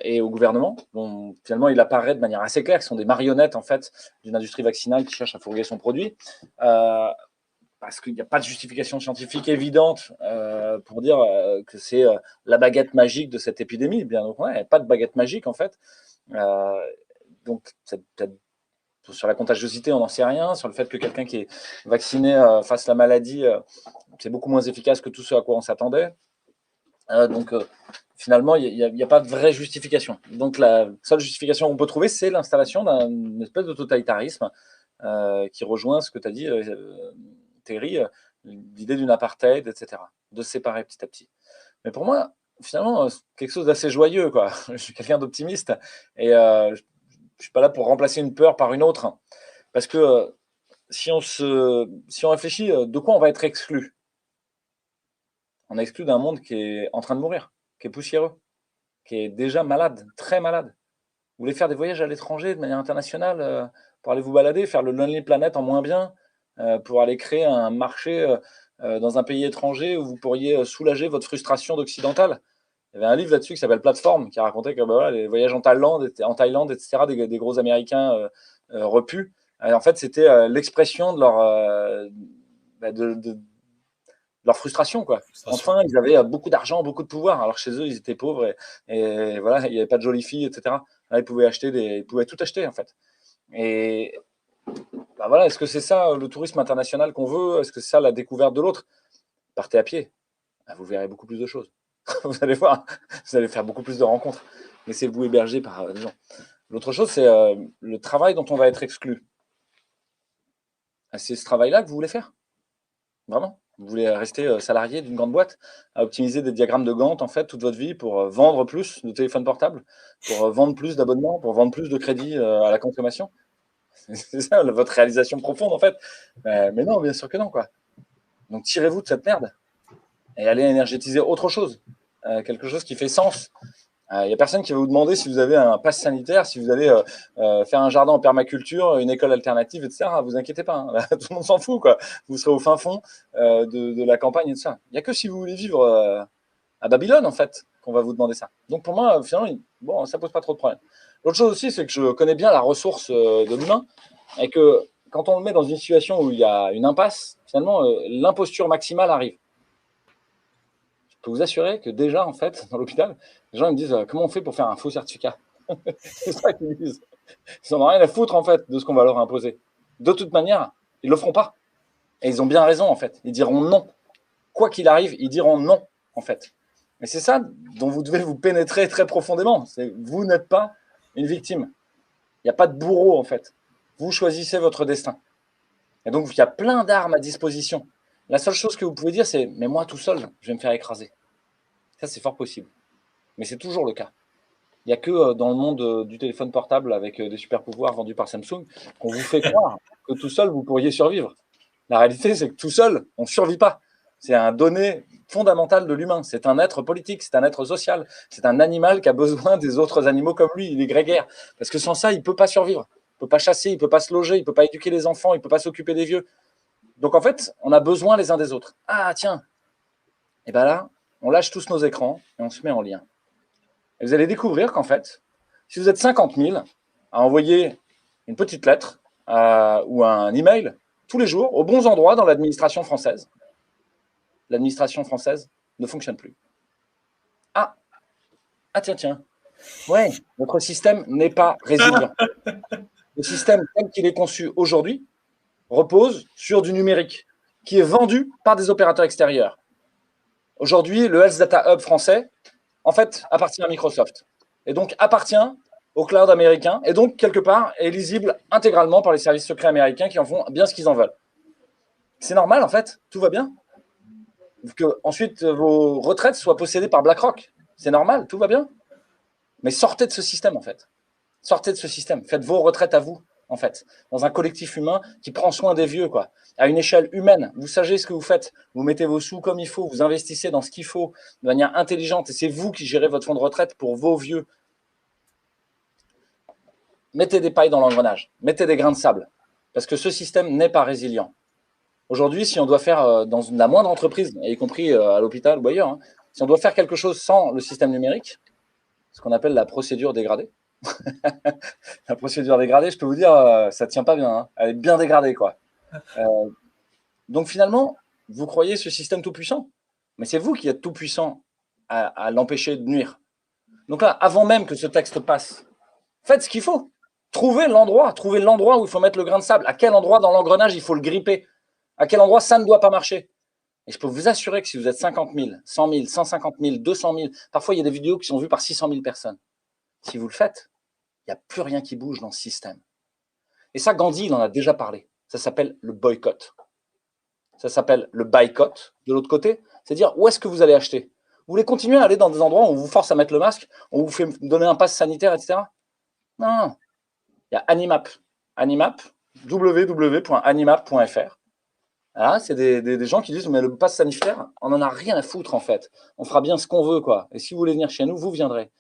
S4: et au gouvernement, bon, finalement, il apparaît de manière assez claire que ce sont des marionnettes, en fait, d'une industrie vaccinale qui cherche à fourguer son produit. Parce qu'il n'y a pas de justification scientifique évidente pour dire que c'est la baguette magique de cette épidémie. Bien au contraire, il n'y a pas de baguette magique, en fait. Donc, peut-être sur la contagiosité, on n'en sait rien. Sur le fait que quelqu'un qui est vacciné fasse la maladie, c'est beaucoup moins efficace que tout ce à quoi on s'attendait. Donc, finalement, il n'y a pas de vraie justification. Donc, la seule justification qu'on peut trouver, c'est l'installation d'une espèce de totalitarisme qui rejoint ce que tu as dit, Terry, l'idée d'une apartheid, etc., de se séparer petit à petit. Mais pour moi, finalement, c'est quelque chose d'assez joyeux, quoi. Je suis quelqu'un d'optimiste et je ne suis pas là pour remplacer une peur par une autre. Parce que si on réfléchit, de quoi on va être exclu? On est exclu d'un monde qui est en train de mourir, qui est poussiéreux, qui est déjà malade, très malade. Vous voulez faire des voyages à l'étranger de manière internationale pour aller vous balader, faire le Lonely Planet en moins bien, pour aller créer un marché dans un pays étranger où vous pourriez soulager votre frustration d'occidental. Il y avait un livre là-dessus qui s'appelle Plateforme, qui racontait que voilà, les voyages en Thaïlande, etc., des gros Américains repus. En fait, c'était l'expression de leur frustration, quoi. Enfin, ils avaient beaucoup d'argent, beaucoup de pouvoir, alors que chez eux, ils étaient pauvres et voilà, il n'y avait pas de jolies filles, etc. Là, ils pouvaient tout acheter, en fait. Et voilà, est-ce que c'est ça le tourisme international qu'on veut? Est-ce que c'est ça la découverte de l'autre? Partez à pied, vous verrez beaucoup plus de choses. Vous allez voir, vous allez faire beaucoup plus de rencontres. Laissez-vous héberger par des gens. L'autre chose, c'est le travail dont on va être exclu. C'est ce travail-là que vous voulez faire? Vraiment? Vous voulez rester salarié d'une grande boîte, à optimiser des diagrammes de Gantt en fait toute votre vie pour vendre plus de téléphones portables, pour vendre plus d'abonnements, pour vendre plus de crédits à la consommation? C'est ça votre réalisation profonde en fait. Mais non, bien sûr que non, quoi. Donc tirez-vous de cette merde et allez énergétiser autre chose, quelque chose qui fait sens. Il n'y a personne qui va vous demander si vous avez un pass sanitaire, si vous allez faire un jardin en permaculture, une école alternative, etc. Vous inquiétez pas, hein. Tout le monde s'en fout, quoi. Vous serez au fin fond de la campagne et tout ça. Il n'y a que si vous voulez vivre à Babylone, en fait, qu'on va vous demander ça. Donc pour moi, finalement, bon, ça pose pas trop de problème. L'autre chose aussi, c'est que je connais bien la ressource de l'humain et que quand on le met dans une situation où il y a une impasse, finalement, l'imposture maximale arrive. Je peux vous assurer que déjà, en fait, dans l'hôpital, les gens me disent comment on fait pour faire un faux certificat? C'est ça qu'ils me disent. Ils n'en ont rien à foutre, en fait, de ce qu'on va leur imposer. De toute manière, ils ne le feront pas. Et ils ont bien raison, en fait. Ils diront non. Quoi qu'il arrive, ils diront non, en fait. Et c'est ça dont vous devez vous pénétrer très profondément. Vous n'êtes pas une victime. Il n'y a pas de bourreau, en fait. Vous choisissez votre destin. Et donc, il y a plein d'armes à disposition. La seule chose que vous pouvez dire, c'est « mais moi, tout seul, je vais me faire écraser ». Ça, c'est fort possible. Mais c'est toujours le cas. Il n'y a que dans le monde du téléphone portable avec des super pouvoirs vendus par Samsung qu'on vous fait croire que tout seul, vous pourriez survivre. La réalité, c'est que tout seul, on ne survit pas. C'est un donné fondamental de l'humain. C'est un être politique, c'est un être social. C'est un animal qui a besoin des autres animaux comme lui. Il est grégaire. Parce que sans ça, il ne peut pas survivre. Il ne peut pas chasser, il ne peut pas se loger, il ne peut pas éduquer les enfants, il ne peut pas s'occuper des vieux. Donc en fait, on a besoin les uns des autres. Ah tiens, et bien là, on lâche tous nos écrans et on se met en lien. Et vous allez découvrir qu'en fait, si vous êtes 50 000 à envoyer une petite lettre ou un email tous les jours aux bons endroits dans l'administration française ne fonctionne plus. Ah tiens. Ouais, notre système n'est pas résilient. Le système tel qu'il est conçu aujourd'hui repose sur du numérique qui est vendu par des opérateurs extérieurs. Aujourd'hui, le Health Data Hub français, en fait, appartient à Microsoft et donc appartient au cloud américain et donc, quelque part, est lisible intégralement par les services secrets américains qui en font bien ce qu'ils en veulent. C'est normal, en fait, tout va bien. Que ensuite vos retraites soient possédées par BlackRock. C'est normal, tout va bien. Mais sortez de ce système, en fait. Sortez de ce système. Faites vos retraites à vous, en fait, dans un collectif humain qui prend soin des vieux, quoi. À une échelle humaine. Vous savez ce que vous faites. Vous mettez vos sous comme il faut. Vous investissez dans ce qu'il faut de manière intelligente. Et c'est vous qui gérez votre fonds de retraite pour vos vieux. Mettez des pailles dans l'engrenage. Mettez des grains de sable. Parce que ce système n'est pas résilient. Aujourd'hui, si on doit faire dans la moindre entreprise, y compris à l'hôpital ou ailleurs, si on doit faire quelque chose sans le système numérique, ce qu'on appelle la procédure dégradée. La procédure dégradée, je peux vous dire, ça ne tient pas bien. Elle est bien dégradée, quoi. Donc finalement, vous croyez ce système tout puissant, mais c'est vous qui êtes tout puissant à l'empêcher de nuire. Donc là, avant même que ce texte passe, faites ce qu'il faut. Trouvez l'endroit où il faut mettre le grain de sable. À quel endroit dans l'engrenage il faut le gripper. À quel endroit ça ne doit pas marcher. Et je peux vous assurer que si vous êtes 50 000, 100 000, 150 000, 200 000, parfois il y a des vidéos qui sont vues par 600 000 personnes. Si vous le faites, il n'y a plus rien qui bouge dans ce système. Et ça, Gandhi, il en a déjà parlé. Ça s'appelle le boycott. Ça s'appelle le boycott de l'autre côté. C'est dire où est-ce que vous allez acheter. Vous voulez continuer à aller dans des endroits où on vous force à mettre le masque, on vous fait donner un pass sanitaire, etc. Non. Il y a Animap. Animap, www.animap.fr. Là, c'est des gens qui disent mais le pass sanitaire, on n'en a rien à foutre en fait. On fera bien ce qu'on veut, quoi. Et si vous voulez venir chez nous, vous viendrez.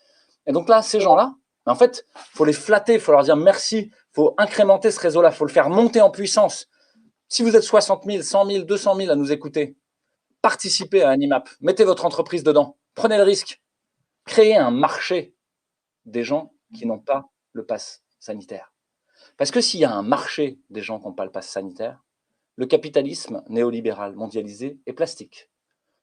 S4: Et donc là, ces gens-là, en fait, il faut les flatter, il faut leur dire merci, il faut incrémenter ce réseau-là, il faut le faire monter en puissance. Si vous êtes 60 000, 100 000, 200 000 à nous écouter, participez à Animap, mettez votre entreprise dedans, prenez le risque, créez un marché des gens qui n'ont pas le pass sanitaire. Parce que s'il y a un marché des gens qui n'ont pas le pass sanitaire, le capitalisme néolibéral mondialisé est plastique.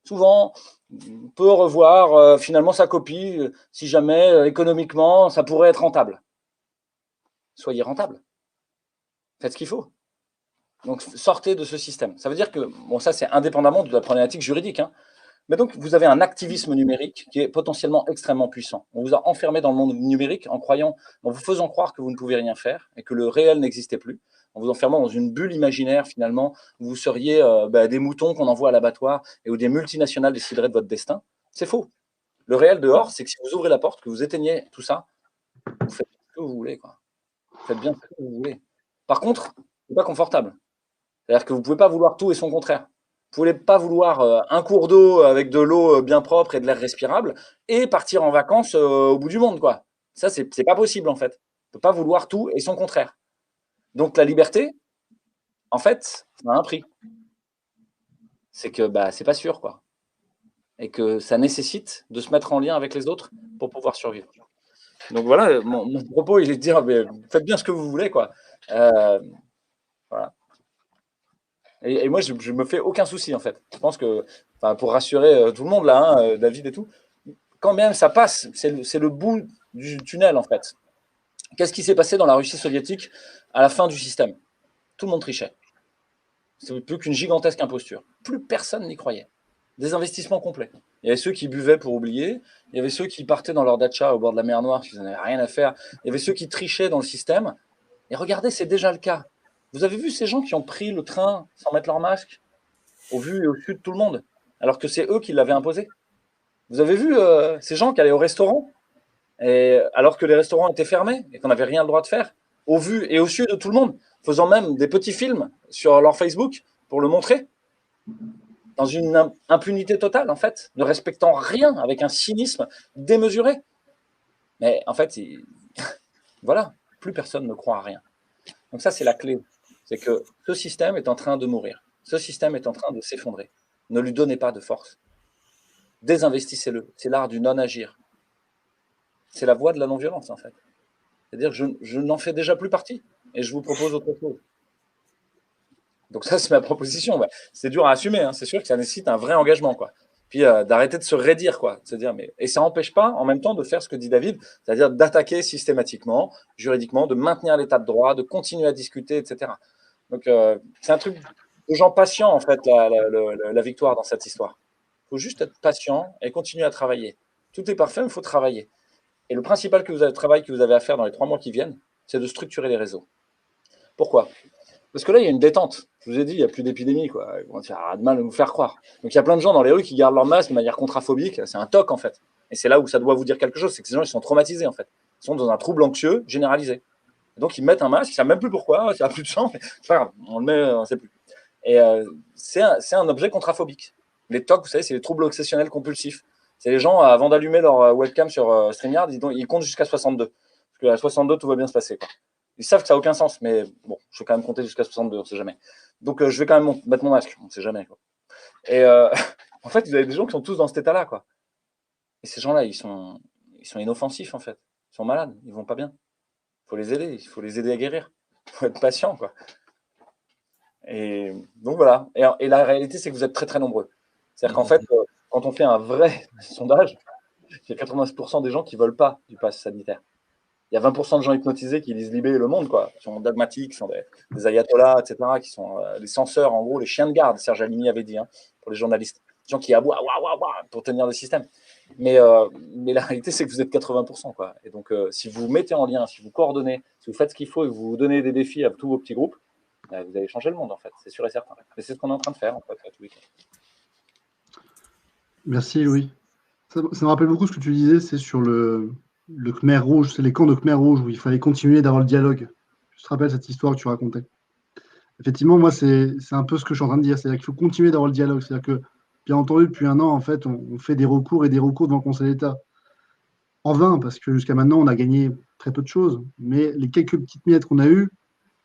S4: Souvent, on peut revoir finalement sa copie si jamais économiquement ça pourrait être rentable. Soyez rentable. Faites ce qu'il faut. Donc sortez de ce système. Ça veut dire que, bon, ça c'est indépendamment de la problématique juridique, mais donc vous avez un activisme numérique qui est potentiellement extrêmement puissant. On vous a enfermé dans le monde numérique en vous faisant croire que vous ne pouvez rien faire et que le réel n'existait plus, en vous enfermant dans une bulle imaginaire finalement où vous seriez des moutons qu'on envoie à l'abattoir et où des multinationales décideraient de votre destin. C'est faux. Le réel dehors, c'est que si vous ouvrez la porte, que vous éteignez tout ça, vous faites ce que vous voulez, quoi. Vous faites bien ce que vous voulez. Par contre, c'est pas confortable. C'est-à-dire que vous ne pouvez pas vouloir tout et son contraire. Vous ne pouvez pas vouloir un cours d'eau avec de l'eau bien propre et de l'air respirable et partir en vacances au bout du monde, quoi. Ça, c'est pas possible, en fait. On ne peut pas vouloir tout et son contraire. Donc, la liberté, en fait, ça a un prix. C'est que c'est pas sûr, quoi. Et que ça nécessite de se mettre en lien avec les autres pour pouvoir survivre. Donc, voilà, mon propos, il est de dire, faites bien ce que vous voulez, quoi. Voilà. Et moi, je me fais aucun souci, en fait. Je pense que, pour rassurer tout le monde, là, David et tout, quand même ça passe, c'est le bout du tunnel, en fait. Qu'est-ce qui s'est passé dans la Russie soviétique à la fin du système? Tout le monde trichait. C'était plus qu'une gigantesque imposture. Plus personne n'y croyait. Des investissements complets. Il y avait ceux qui buvaient pour oublier, il y avait ceux qui partaient dans leur dacha au bord de la mer Noire, qui n'avaient rien à faire, il y avait ceux qui trichaient dans le système. Et regardez, c'est déjà le cas. Vous avez vu ces gens qui ont pris le train sans mettre leur masque, au vu et au su de tout le monde, alors que c'est eux qui l'avaient imposé? Vous avez vu ces gens qui allaient au restaurant, alors que les restaurants étaient fermés et qu'on n'avait rien le droit de faire, au vu et au su de tout le monde, faisant même des petits films sur leur Facebook pour le montrer, dans une impunité totale, en fait, ne respectant rien, avec un cynisme démesuré. Mais en fait, voilà, plus personne ne croit à rien. Donc ça, c'est la clé. C'est que ce système est en train de mourir. Ce système est en train de s'effondrer. Ne lui donnez pas de force. Désinvestissez-le. C'est l'art du non-agir. C'est la voie de la non-violence, en fait. C'est-à-dire que je n'en fais déjà plus partie et je vous propose autre chose. Donc ça, c'est ma proposition. Ouais. C'est dur à assumer, hein. C'est sûr que ça nécessite un vrai engagement, quoi. Puis d'arrêter de se raidir, quoi. De se dire, et ça n'empêche pas, en même temps, de faire ce que dit David, c'est-à-dire d'attaquer systématiquement, juridiquement, de maintenir l'état de droit, de continuer à discuter, etc. Donc c'est un truc de gens patients, en fait, la victoire dans cette histoire. Il faut juste être patient et continuer à travailler. Tout est parfait, mais il faut travailler. Et le principal travail que vous avez à faire dans les 3 mois qui viennent, c'est de structurer les réseaux. Pourquoi ? Parce que là, il y a une détente. Je vous ai dit, il n'y a plus d'épidémie, quoi. Ils vont faire de mal à nous faire croire. Donc, il y a plein de gens dans les rues qui gardent leur masque de manière contraphobique. C'est un toc, en fait. Et c'est là où ça doit vous dire quelque chose. C'est que ces gens, ils sont traumatisés, en fait. Ils sont dans un trouble anxieux généralisé. Et donc, ils mettent un masque. Ils ne savent même plus pourquoi. Il n'y a plus de sang. C'est pas grave. On le met, on ne sait plus. Et c'est un objet contraphobique. Les tocs, vous savez, c'est les troubles obsessionnels compulsifs. C'est les gens, avant d'allumer leur webcam sur StreamYard, ils comptent jusqu'à 62. Parce qu'à 62, tout va bien se passer, quoi. Ils savent que ça n'a aucun sens, mais bon, je vais quand même compter jusqu'à 62, on ne sait jamais. Donc, je vais quand même mettre mon masque, on ne sait jamais, quoi. Et en fait, vous avez des gens qui sont tous dans cet état-là, quoi. Et ces gens-là, ils sont inoffensifs, en fait. Ils sont malades, ils ne vont pas bien. Il faut les aider à guérir. Il faut être patient, quoi. Et donc, voilà. Et la réalité, c'est que vous êtes très, très nombreux. C'est-à-dire qu'en fait, quand on fait un vrai sondage, il y a 90% des gens qui ne veulent pas du pass sanitaire. Il y a 20% de gens hypnotisés qui lisent Libé et Le Monde, quoi, qui sont dogmatiques, qui sont des ayatollahs, etc., qui sont des censeurs, en gros, les chiens de garde, Serge Alimi avait dit, hein, pour les journalistes. Des gens qui aboient pour tenir le système. Mais la réalité, c'est que vous êtes 80%, quoi. Et donc, si vous vous mettez en lien, si vous coordonnez, si vous faites ce qu'il faut et que vous vous donnez des défis à tous vos petits groupes, vous allez changer le monde, en fait, c'est sûr et certain. Et c'est ce qu'on est en train de faire, en fait, à tous les cas.
S3: Merci, Louis. Ça me rappelle beaucoup ce que tu disais, c'est sur le Khmer Rouge, c'est les camps de Khmer Rouge où il fallait continuer d'avoir le dialogue. Je te rappelle cette histoire que tu racontais. Effectivement, moi, c'est un peu ce que je suis en train de dire. C'est-à-dire qu'il faut continuer d'avoir le dialogue. C'est-à-dire que, bien entendu, depuis 1 an, en fait, on fait des recours et des recours devant le Conseil d'État. En vain, parce que jusqu'à maintenant, on a gagné très peu de choses. Mais les quelques petites miettes qu'on a eues,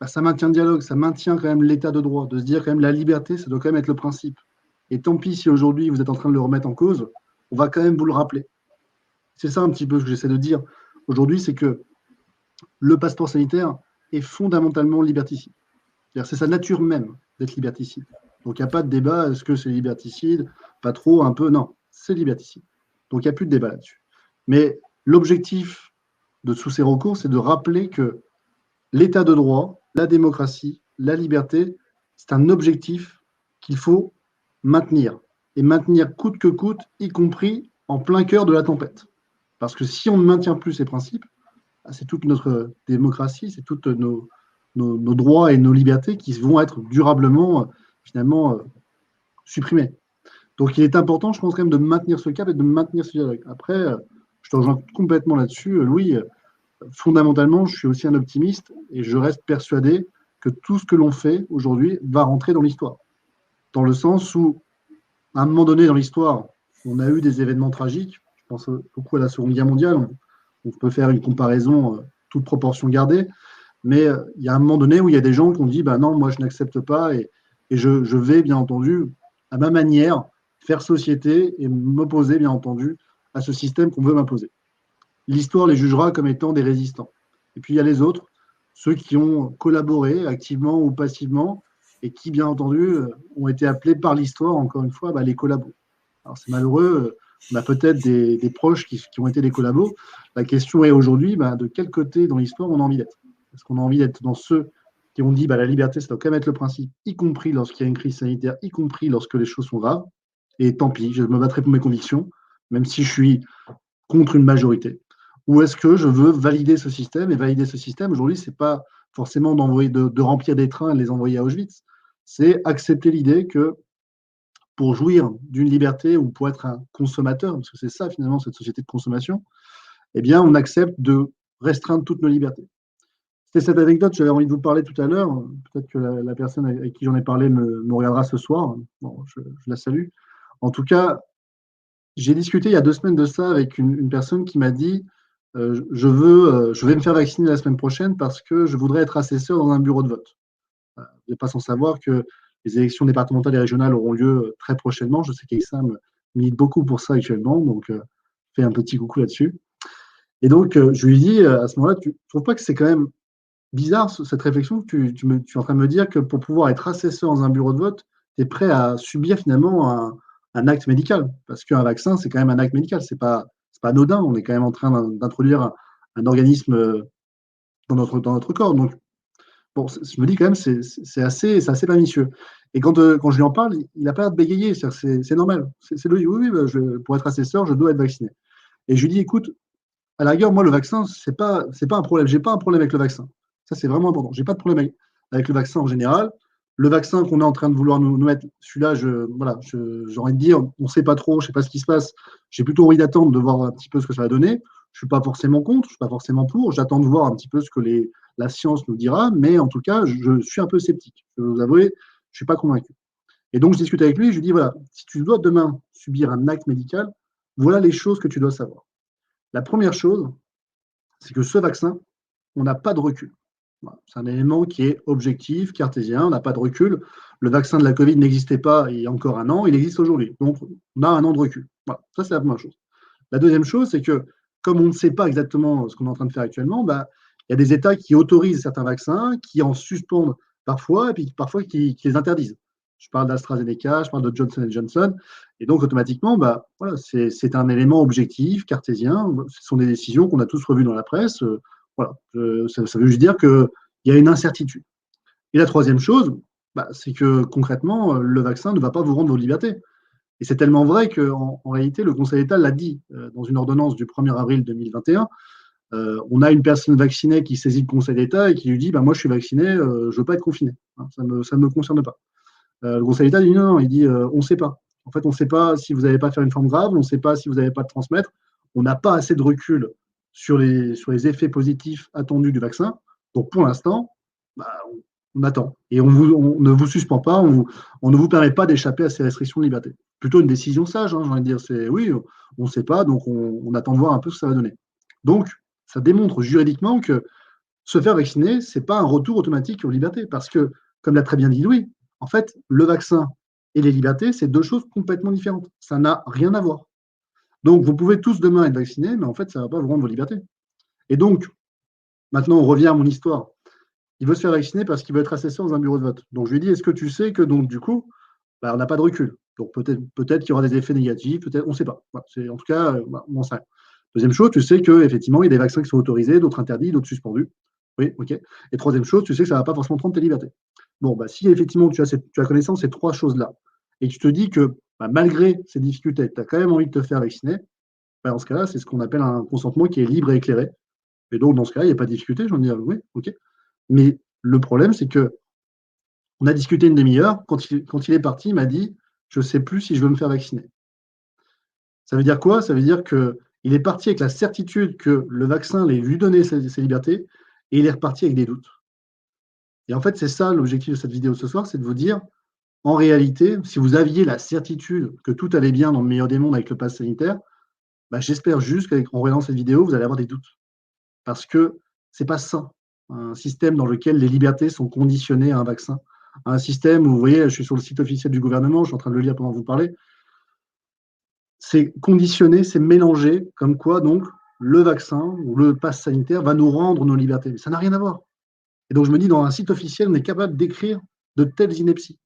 S3: bah, ça maintient le dialogue, ça maintient quand même l'état de droit, de se dire quand même la liberté, ça doit quand même être le principe. Et tant pis si aujourd'hui vous êtes en train de le remettre en cause, on va quand même vous le rappeler. C'est ça un petit peu ce que j'essaie de dire aujourd'hui, c'est que le passeport sanitaire est fondamentalement liberticide. C'est sa nature même d'être liberticide. Donc il n'y a pas de débat, est-ce que c'est liberticide, pas trop, un peu, non, c'est liberticide. Donc il n'y a plus de débat là-dessus. Mais l'objectif de tous ces recours, c'est de rappeler que l'état de droit, la démocratie, la liberté, c'est un objectif qu'il faut maintenir. Et maintenir coûte que coûte, y compris en plein cœur de la tempête. Parce que si on ne maintient plus ces principes, c'est toute notre démocratie, c'est tous nos droits et nos libertés qui vont être durablement, finalement, supprimés. Donc il est important, je pense, quand même, de maintenir ce cap et de maintenir ce dialogue. Après, je te rejoins complètement là-dessus, Louis. Fondamentalement, je suis aussi un optimiste et je reste persuadé que tout ce que l'on fait aujourd'hui va rentrer dans l'histoire. Dans le sens où, à un moment donné dans l'histoire, on a eu des événements tragiques. Je pense beaucoup à la Seconde Guerre mondiale. On peut faire une comparaison, toute proportion gardée. Mais il y a un moment donné où il y a des gens qui ont dit bah non, moi je n'accepte pas et je vais, bien entendu, à ma manière, faire société et m'opposer, bien entendu, à ce système qu'on veut m'imposer. L'histoire les jugera comme étant des résistants. Et puis il y a les autres, ceux qui ont collaboré activement ou passivement et qui, bien entendu, ont été appelés par l'histoire, encore une fois, les collabos. Alors c'est malheureux, on a peut-être des proches qui ont été des collabos. La question est aujourd'hui, de quel côté dans l'histoire on a envie d'être? Est-ce qu'on a envie d'être dans ceux qui ont dit la liberté, ça doit quand même être le principe, y compris lorsqu'il y a une crise sanitaire, y compris lorsque les choses sont graves, et tant pis, je me battrai pour mes convictions, même si je suis contre une majorité. Ou est-ce que je veux valider ce système? Et valider ce système, aujourd'hui, ce n'est pas forcément de remplir des trains et de les envoyer à Auschwitz. C'est accepter l'idée que pour jouir d'une liberté ou pour être un consommateur, parce que c'est ça finalement cette société de consommation, eh bien on accepte de restreindre toutes nos libertés. c'était cette anecdote, j'avais envie de vous parler tout à l'heure. Peut-être que la personne avec qui j'en ai parlé me regardera ce soir. Bon, je la salue. En tout cas, j'ai discuté il y a 2 semaines de ça avec une personne qui m'a dit je vais me faire vacciner la semaine prochaine parce que je voudrais être assesseur dans un bureau de vote. Vous n'êtes pas sans savoir que les élections départementales et régionales auront lieu très prochainement. Je sais qu'Exam milite beaucoup pour ça actuellement, donc fais un petit coucou là-dessus. Et donc, je lui dis à ce moment-là, tu ne trouves pas que c'est quand même bizarre cette réflexion que tu es en train de me dire que pour pouvoir être assesseur dans un bureau de vote, tu es prêt à subir finalement un acte médical. Parce qu'un vaccin, c'est quand même un acte médical. C'est pas anodin. On est quand même en train d'introduire un organisme dans notre corps. Donc, bon, je me dis quand même, c'est assez pernicieux. Et quand je lui en parle, il n'a pas l'air de bégayer. C'est normal. C'est logique. Oui, pour être assesseur, je dois être vacciné. Et je lui dis, écoute, à la rigueur, moi, le vaccin, c'est pas un problème. J'ai pas un problème avec le vaccin. Ça, c'est vraiment important. J'ai pas de problème avec le vaccin en général. Le vaccin qu'on est en train de vouloir nous mettre, celui-là, j'ai envie de dire, on ne sait pas trop, je ne sais pas ce qui se passe. J'ai plutôt envie d'attendre de voir un petit peu ce que ça va donner. Je ne suis pas forcément contre, je ne suis pas forcément pour. J'attends de voir un petit peu ce que la science nous dira, mais en tout cas, je suis un peu sceptique. Je vais vous avouer, je ne suis pas convaincu. Et donc, je discute avec lui et je lui dis, voilà, si tu dois demain subir un acte médical, voilà les choses que tu dois savoir. La première chose, c'est que ce vaccin, on n'a pas de recul. Voilà. C'est un élément qui est objectif, cartésien, on n'a pas de recul. Le vaccin de la Covid n'existait pas il y a encore un an, il existe aujourd'hui. Donc, on a un an de recul. Voilà. Ça, c'est la première chose. La deuxième chose, c'est que comme on ne sait pas exactement ce qu'on est en train de faire actuellement, il y a des États qui autorisent certains vaccins, qui en suspendent parfois, et puis parfois qui les interdisent. Je parle d'AstraZeneca, je parle de Johnson & Johnson. Et donc, automatiquement, voilà, c'est un élément objectif, cartésien. Ce sont des décisions qu'on a tous revues dans la presse. Voilà. Ça veut juste dire qu'il y a une incertitude. Et la troisième chose, c'est que concrètement, le vaccin ne va pas vous rendre vos libertés. Et c'est tellement vrai qu'en réalité, le Conseil d'État l'a dit dans une ordonnance du 1er avril 2021. On a une personne vaccinée qui saisit le Conseil d'État et qui lui dit moi, je suis vacciné, je ne veux pas être confiné. Hein, ça ne me concerne pas. Le Conseil d'État dit non, il dit on ne sait pas. En fait, on ne sait pas si vous n'allez pas faire une forme grave, on ne sait pas si vous n'allez pas le transmettre. On n'a pas assez de recul sur les effets positifs attendus du vaccin. Donc, pour l'instant, on attend. Et on ne vous suspend pas, on ne vous permet pas d'échapper à ces restrictions de liberté. Plutôt une décision sage, hein, j'ai envie de dire. C'est oui, on ne sait pas, donc on attend de voir un peu ce que ça va donner. Donc, ça démontre juridiquement que se faire vacciner, ce n'est pas un retour automatique aux libertés. Parce que, comme l'a très bien dit Louis, en fait, le vaccin et les libertés, c'est deux choses complètement différentes. Ça n'a rien à voir. Donc, vous pouvez tous demain être vaccinés, mais en fait, ça ne va pas vous rendre vos libertés. Et donc, maintenant, on revient à mon histoire. Il veut se faire vacciner parce qu'il veut être assesseur dans un bureau de vote. Donc, je lui ai dit, est-ce que tu sais que, donc, du coup, on n'a pas de recul. Donc, peut-être qu'il y aura des effets négatifs, peut-être, on ne sait pas. Voilà, en tout cas, on sait. Deuxième chose, tu sais qu'effectivement, il y a des vaccins qui sont autorisés, d'autres interdits, d'autres suspendus. Oui, ok. Et troisième chose, tu sais que ça ne va pas forcément prendre tes libertés. Bon, si effectivement tu as connaissance de ces trois choses-là, et que tu te dis que malgré ces difficultés, tu as quand même envie de te faire vacciner, dans ce cas-là, c'est ce qu'on appelle un consentement qui est libre et éclairé. Et donc, dans ce cas-là, il n'y a pas de difficulté. J'en dis oui, ok. Mais le problème, c'est que on a discuté une demi-heure. Quand il est parti, il m'a dit je ne sais plus si je veux me faire vacciner. Ça veut dire quoi? Ça veut dire qu'il est parti avec la certitude que le vaccin allait lui donner ses libertés, et il est reparti avec des doutes. Et en fait, c'est ça l'objectif de cette vidéo ce soir, c'est de vous dire, en réalité, si vous aviez la certitude que tout allait bien dans le meilleur des mondes avec le pass sanitaire, j'espère juste qu'en regardant cette vidéo, vous allez avoir des doutes. Parce que c'est pas sain, un système dans lequel les libertés sont conditionnées à un vaccin. Un système où, vous voyez, je suis sur le site officiel du gouvernement, je suis en train de le lire pendant que vous parlez, c'est conditionné, c'est mélangé, comme quoi, donc, le vaccin ou le pass sanitaire va nous rendre nos libertés. Mais ça n'a rien à voir. Et donc, je me dis, dans un site officiel, on est capable d'écrire de telles inepties.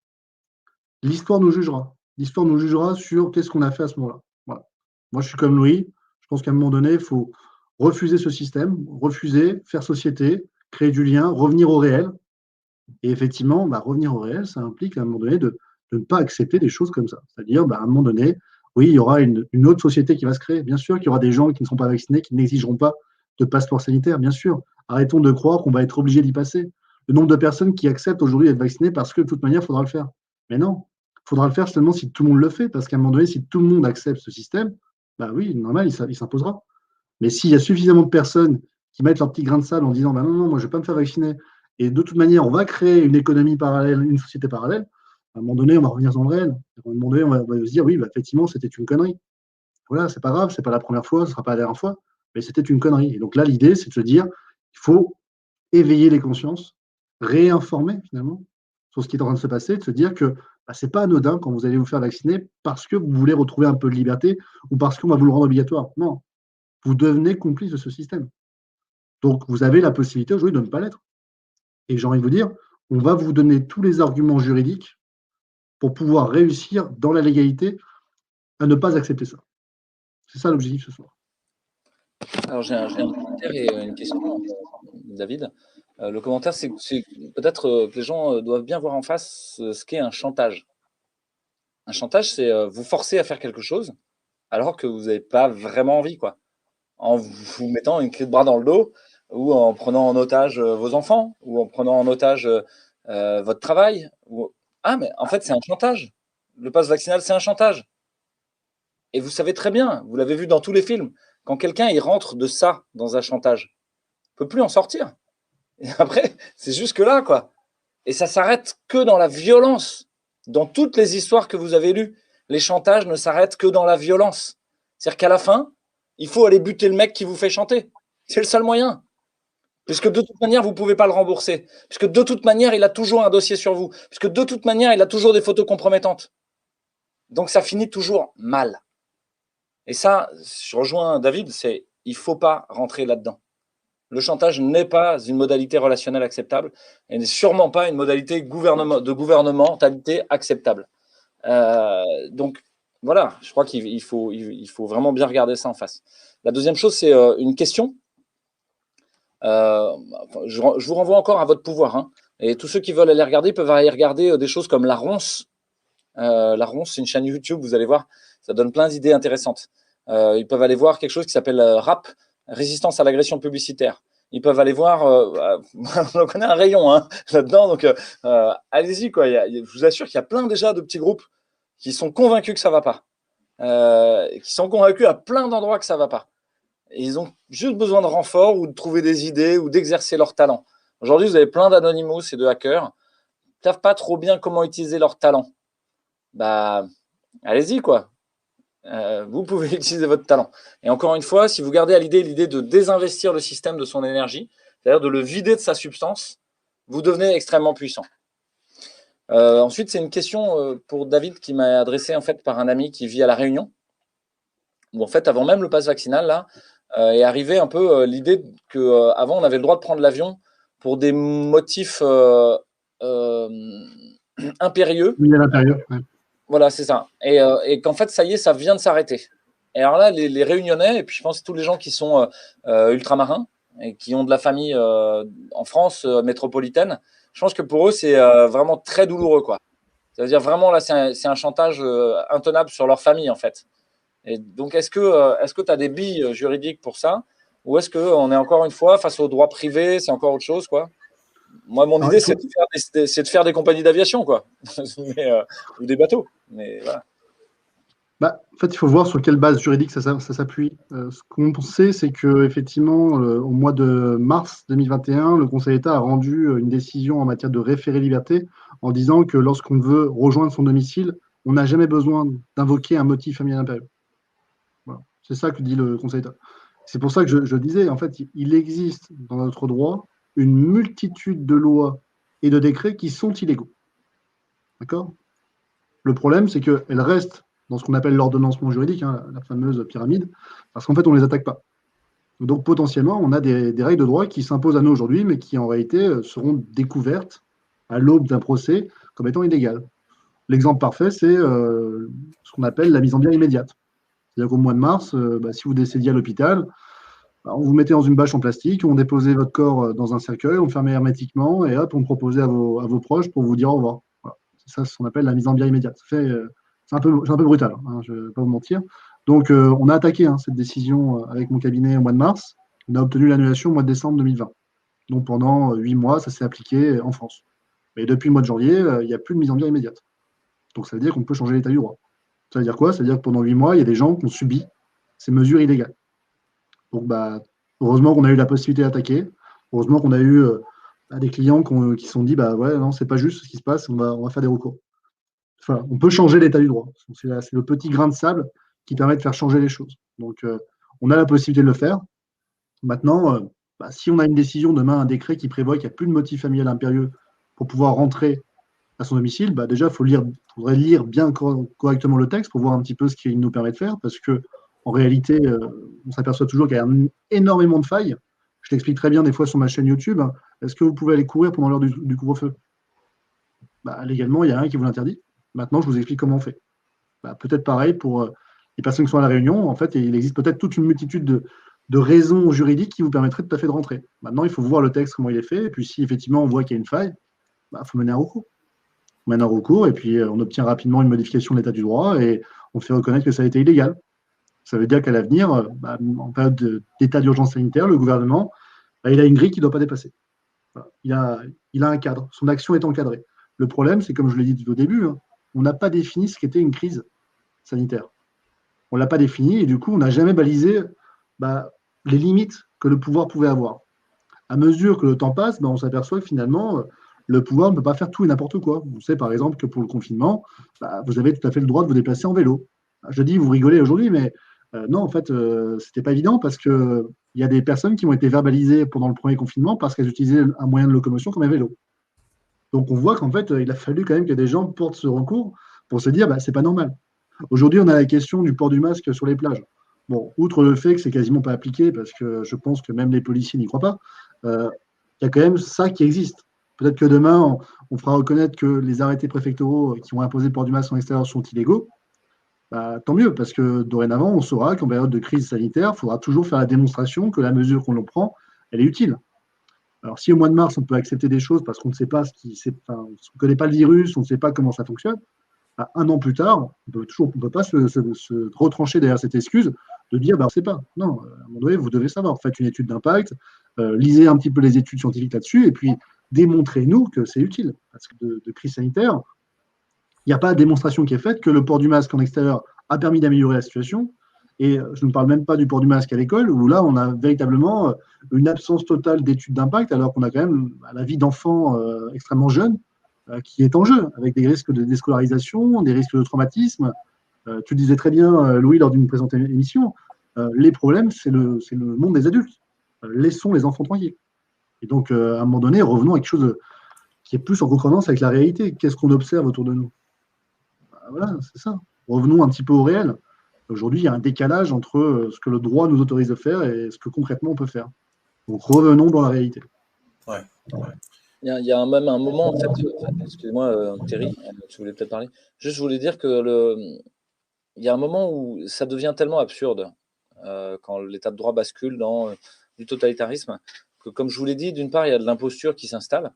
S3: L'histoire nous jugera. L'histoire nous jugera sur qu'est-ce qu'on a fait à ce moment-là. Voilà. Moi, je suis comme Louis. Je pense qu'à un moment donné, il faut refuser ce système, refuser, faire société, créer du lien, revenir au réel. Et effectivement, revenir au réel, ça implique à un moment donné de ne pas accepter des choses comme ça. C'est-à-dire, à un moment donné, oui, il y aura une autre société qui va se créer. Bien sûr qu'il y aura des gens qui ne sont pas vaccinés, qui n'exigeront pas de passeport sanitaire, bien sûr. Arrêtons de croire qu'on va être obligé d'y passer. Le nombre de personnes qui acceptent aujourd'hui d'être vaccinées parce que de toute manière, il faudra le faire. Mais non, il faudra le faire seulement si tout le monde le fait, parce qu'à un moment donné, si tout le monde accepte ce système, oui, normal, il s'imposera. Mais s'il y a suffisamment de personnes qui mettent leur petit grain de sable en disant bah non, non, moi je ne vais pas me faire vacciner. Et de toute manière, on va créer une économie parallèle, une société parallèle. À un moment donné, on va revenir dans le réel. À un moment donné, on va se dire oui, bah, effectivement, c'était une connerie. Voilà, c'est pas grave, c'est pas la première fois, ce sera pas la dernière fois, mais c'était une connerie. Et donc là, l'idée, c'est de se dire il faut éveiller les consciences, réinformer finalement sur ce qui est en train de se passer, de se dire que bah, c'est pas anodin quand vous allez vous faire vacciner parce que vous voulez retrouver un peu de liberté ou parce qu'on va vous le rendre obligatoire. Non, vous devenez complice de ce système. Donc vous avez la possibilité aujourd'hui de ne pas l'être. Et j'ai envie de vous dire, on va vous donner tous les arguments juridiques pour pouvoir réussir dans la légalité à ne pas accepter ça. C'est ça l'objectif ce soir.
S4: Alors j'ai un commentaire et une question, David. Le commentaire, c'est peut-être que les gens doivent bien voir en face ce qu'est un chantage. Un chantage, c'est vous forcer à faire quelque chose alors que vous n'avez pas vraiment envie, quoi. En vous mettant une clé de bras dans le dos ou en prenant en otage vos enfants ou en prenant en otage votre travail. Ah, mais en fait, c'est un chantage. Le pass vaccinal, c'est un chantage. Et vous savez très bien, vous l'avez vu dans tous les films, quand quelqu'un il rentre de ça dans un chantage, il ne peut plus en sortir. Et après, c'est jusque là, quoi. Et ça s'arrête que dans la violence. Dans toutes les histoires que vous avez lues, les chantages ne s'arrêtent que dans la violence. C'est-à-dire qu'à la fin, il faut aller buter le mec qui vous fait chanter. C'est le seul moyen. Puisque de toute manière, vous ne pouvez pas le rembourser. Puisque de toute manière, il a toujours un dossier sur vous. Puisque de toute manière, il a toujours des photos compromettantes. Donc ça finit toujours mal. Et ça, je rejoins David, il ne faut pas rentrer là-dedans. Le chantage n'est pas une modalité relationnelle acceptable et n'est sûrement pas une modalité de gouvernementalité acceptable. Donc, voilà, je crois qu'il faut vraiment bien regarder ça en face. La deuxième chose, c'est une question. Je vous renvoie encore à votre pouvoir. Hein, et tous ceux qui veulent aller regarder peuvent aller regarder des choses comme La Ronce. La Ronce, c'est une chaîne YouTube, vous allez voir, ça donne plein d'idées intéressantes. Ils peuvent aller voir quelque chose qui s'appelle RAP, Résistance à l'agression publicitaire. Ils peuvent aller voir, on connaît un rayon hein, là-dedans, donc allez-y, quoi. Je vous assure qu'il y a plein déjà de petits groupes qui sont convaincus que ça ne va pas, qui sont convaincus à plein d'endroits que ça ne va pas. Et ils ont juste besoin de renfort ou de trouver des idées ou d'exercer leur talent. Aujourd'hui, vous avez plein d'anonymous et de hackers qui ne savent pas trop bien comment utiliser leur talent. Bah, allez-y, quoi. Vous pouvez utiliser votre talent. Et encore une fois, si vous gardez à l'idée de désinvestir le système de son énergie, c'est-à-dire de le vider de sa substance, vous devenez extrêmement puissant. Ensuite, c'est une question pour David qui m'a adressée en fait par un ami qui vit à La Réunion, où en fait, avant même le pass vaccinal, là, est arrivée un peu l'idée qu'avant, on avait le droit de prendre l'avion pour des motifs impérieux.
S3: Oui, à l'intérieur. Ouais.
S4: Voilà, c'est ça. Et qu'en fait, ça y est, ça vient de s'arrêter. Et alors là, les Réunionnais, et puis je pense tous les gens qui sont ultramarins et qui ont de la famille en France métropolitaine, je pense que pour eux, c'est vraiment très douloureux, quoi. C'est-à-dire vraiment, là, c'est un chantage intenable sur leur famille, en fait. Et donc, est-ce que tu as des billes juridiques pour ça? Ou est-ce qu'on est encore une fois face au droit privé, c'est encore autre chose, quoi? Moi, mon idée, c'est de faire des compagnies d'aviation, quoi. Ou des bateaux. Mais voilà.
S3: Bah, en fait, il faut voir sur quelle base juridique ça s'appuie. Ce qu'on sait, c'est qu'effectivement, au mois de mars 2021, le Conseil d'État a rendu une décision en matière de référé liberté en disant que lorsqu'on veut rejoindre son domicile, on n'a jamais besoin d'invoquer un motif familial impérieux. Voilà. C'est ça que dit le Conseil d'État. C'est pour ça que je disais, en fait, il existe dans notre droit une multitude de lois et de décrets qui sont illégaux. D'accord ? Le problème, c'est qu'elles restent dans ce qu'on appelle l'ordonnancement juridique, hein, la fameuse pyramide, parce qu'en fait, on ne les attaque pas. Donc, potentiellement, on a des règles de droit qui s'imposent à nous aujourd'hui, mais qui, en réalité, seront découvertes à l'aube d'un procès comme étant illégales. L'exemple parfait, c'est ce qu'on appelle la mise en bien immédiate. C'est-à-dire qu'au mois de mars, si vous décédiez à l'hôpital, on vous mettait dans une bâche en plastique, on déposait votre corps dans un cercueil, on fermait hermétiquement, et hop, on proposait à vos proches pour vous dire au revoir. Voilà. C'est ça ce qu'on appelle la mise en bien immédiate. C'est un peu brutal, hein, je ne vais pas vous mentir. Donc, on a attaqué cette décision avec mon cabinet au mois de mars. On a obtenu l'annulation au mois de décembre 2020. Donc, pendant 8 mois, ça s'est appliqué en France. Mais depuis le mois de janvier, il n'y a plus de mise en bien immédiate. Donc, ça veut dire qu'on peut changer l'état du droit. Ça veut dire quoi? Ça veut dire que pendant 8 mois, il y a des gens qui ont subi ces mesures illégales. Donc, Heureusement qu'on a eu la possibilité d'attaquer. Heureusement qu'on a eu des clients qui se sont dit, bah ouais, non, c'est pas juste ce qui se passe, on va faire des recours. Enfin, on peut changer l'état du droit. C'est le petit grain de sable qui permet de faire changer les choses. Donc, on a la possibilité de le faire. Maintenant, si on a une décision demain, un décret qui prévoit qu'il n'y a plus de motif familial impérieux pour pouvoir rentrer à son domicile, déjà, faudrait lire bien correctement le texte pour voir un petit peu ce qu'il nous permet de faire, parce que en réalité, on s'aperçoit toujours qu'il y a énormément de failles. Je t'explique très bien des fois sur ma chaîne YouTube. Est-ce que vous pouvez aller courir pendant l'heure du couvre-feu? Légalement, il y a rien qui vous l'interdit. Maintenant, je vous explique comment on fait. Peut-être pareil pour les personnes qui sont à la Réunion. En fait, il existe peut-être toute une multitude de raisons juridiques qui vous permettraient tout à fait de rentrer. Maintenant, il faut voir le texte, comment il est fait. Et puis, si effectivement on voit qu'il y a une faille, il faut mener un recours. On mène un recours et puis on obtient rapidement une modification de l'état du droit et on fait reconnaître que ça a été illégal. Ça veut dire qu'à l'avenir, en période d'état d'urgence sanitaire, le gouvernement, il a une grille qui ne doit pas dépasser. Voilà. Il a un cadre. Son action est encadrée. Le problème, c'est comme je l'ai dit au début, on n'a pas défini ce qu'était une crise sanitaire. On ne l'a pas défini et du coup, on n'a jamais balisé les limites que le pouvoir pouvait avoir. À mesure que le temps passe, on s'aperçoit que finalement, le pouvoir ne peut pas faire tout et n'importe quoi. Vous savez par exemple que pour le confinement, vous avez tout à fait le droit de vous déplacer en vélo. Je dis, vous rigolez aujourd'hui, mais non, en fait, c'était pas évident parce qu'il y a des personnes qui ont été verbalisées pendant le premier confinement parce qu'elles utilisaient un moyen de locomotion comme un vélo. Donc on voit qu'en fait, il a fallu quand même que des gens portent ce recours pour se dire, c'est pas normal. Aujourd'hui, on a la question du port du masque sur les plages. Bon, outre le fait que c'est quasiment pas appliqué, parce que je pense que même les policiers n'y croient pas, il y a quand même ça qui existe. Peut-être que demain, on fera reconnaître que les arrêtés préfectoraux qui ont imposé le port du masque en extérieur sont illégaux. Tant mieux, parce que dorénavant, on saura qu'en période de crise sanitaire, il faudra toujours faire la démonstration que la mesure qu'on prend, elle est utile. Alors, si au mois de mars, on peut accepter des choses parce qu'on ne sait pas on ne connaît pas le virus, on ne sait pas comment ça fonctionne, un an plus tard, on ne peut pas se retrancher derrière cette excuse de dire on ne sait pas. Non, à un moment donné, vous devez savoir. Faites une étude d'impact, lisez un petit peu les études scientifiques là-dessus, et puis démontrez-nous que c'est utile. Parce que de crise sanitaire, il n'y a pas de démonstration qui est faite que le port du masque en extérieur a permis d'améliorer la situation. Et je ne parle même pas du port du masque à l'école, où là, on a véritablement une absence totale d'études d'impact, alors qu'on a quand même la vie d'enfants extrêmement jeunes qui est en jeu, avec des risques de déscolarisation, des risques de traumatisme. Tu le disais très bien, Louis, lors d'une présente émission, les problèmes, c'est le monde des adultes. Laissons les enfants tranquilles. Et donc, à un moment donné, revenons à quelque chose qui est plus en concordance avec la réalité. Qu'est-ce qu'on observe autour de nous? Voilà, c'est ça. Revenons un petit peu au réel. Aujourd'hui, il y a un décalage entre ce que le droit nous autorise de faire et ce que concrètement on peut faire. Donc, revenons dans la réalité.
S1: Ouais.
S4: Il y a même un moment, en fait, excusez-moi, Thierry, tu voulais peut-être parler. Juste, je voulais dire que il y a un moment où ça devient tellement absurde quand l'état de droit bascule dans du totalitarisme que, comme je vous l'ai dit, d'une part, il y a de l'imposture qui s'installe,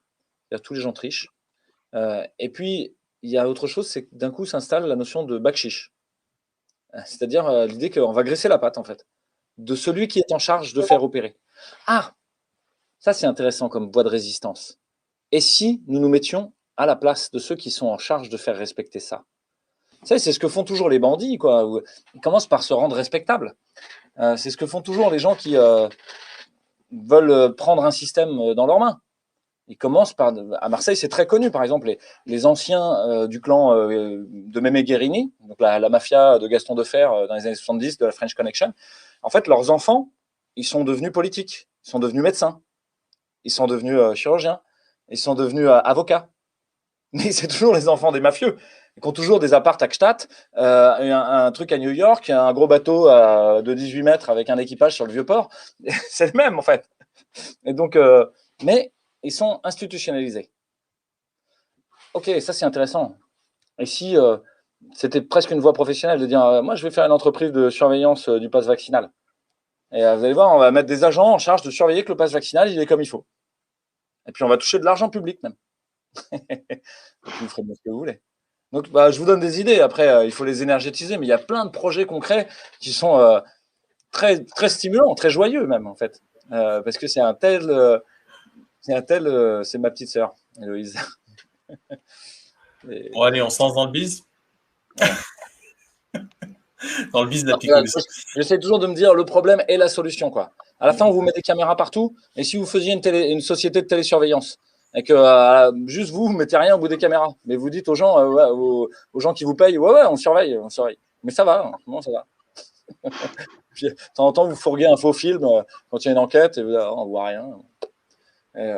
S4: c'est-à-dire tous les gens trichent. Et puis, il y a autre chose, c'est que d'un coup s'installe la notion de bakshish. C'est-à-dire l'idée qu'on va graisser la patte, en fait, de celui qui est en charge de faire opérer. Ah, ça c'est intéressant comme voie de résistance. Et si nous nous mettions à la place de ceux qui sont en charge de faire respecter ça? Vous savez, c'est ce que font toujours les bandits, quoi. Ils commencent par se rendre respectables. C'est ce que font toujours les gens qui veulent prendre un système dans leurs mains. Ils commencent par... À Marseille, c'est très connu, par exemple, les anciens du clan de Mémé Guérini, donc la mafia de Gaston Defferre dans les années 70, de la French Connection. En fait, leurs enfants, ils sont devenus politiques, ils sont devenus médecins, ils sont devenus chirurgiens, ils sont devenus avocats. Mais c'est toujours les enfants des mafieux, qui ont toujours des apparts à Gstaad, un truc à New York, un gros bateau de 18 mètres avec un équipage sur le vieux port. C'est le même, en fait. Et donc, mais ils sont institutionnalisés. Ok, ça c'est intéressant. Et si c'était presque une voie professionnelle de dire moi je vais faire une entreprise de surveillance du pass vaccinal. Et vous allez voir, on va mettre des agents en charge de surveiller que le pass vaccinal il est comme il faut. Et puis on va toucher de l'argent public même. Vous ferez bien ce que vous voulez. Donc je vous donne des idées. Après, il faut les énergétiser, mais il y a plein de projets concrets qui sont très, très stimulants, très joyeux même en fait. Parce que c'est un tel. C'est ma petite sœur, Héloïse.
S1: Bon, allez, on se lance dans le bise. dans le business de la
S4: Voilà,
S1: psychologie.
S4: j'essaie toujours de me dire le problème et la solution, quoi. À la fin, on vous met des caméras partout. Et si vous faisiez une société de télésurveillance et que juste vous mettez rien au bout des caméras, mais vous dites aux gens, ouais, aux gens qui vous payent, ouais, on surveille, on surveille. Mais ça va, non, ça va. Puis, de temps en temps, vous fourguez un faux film quand il y a une enquête et on voit rien. Et,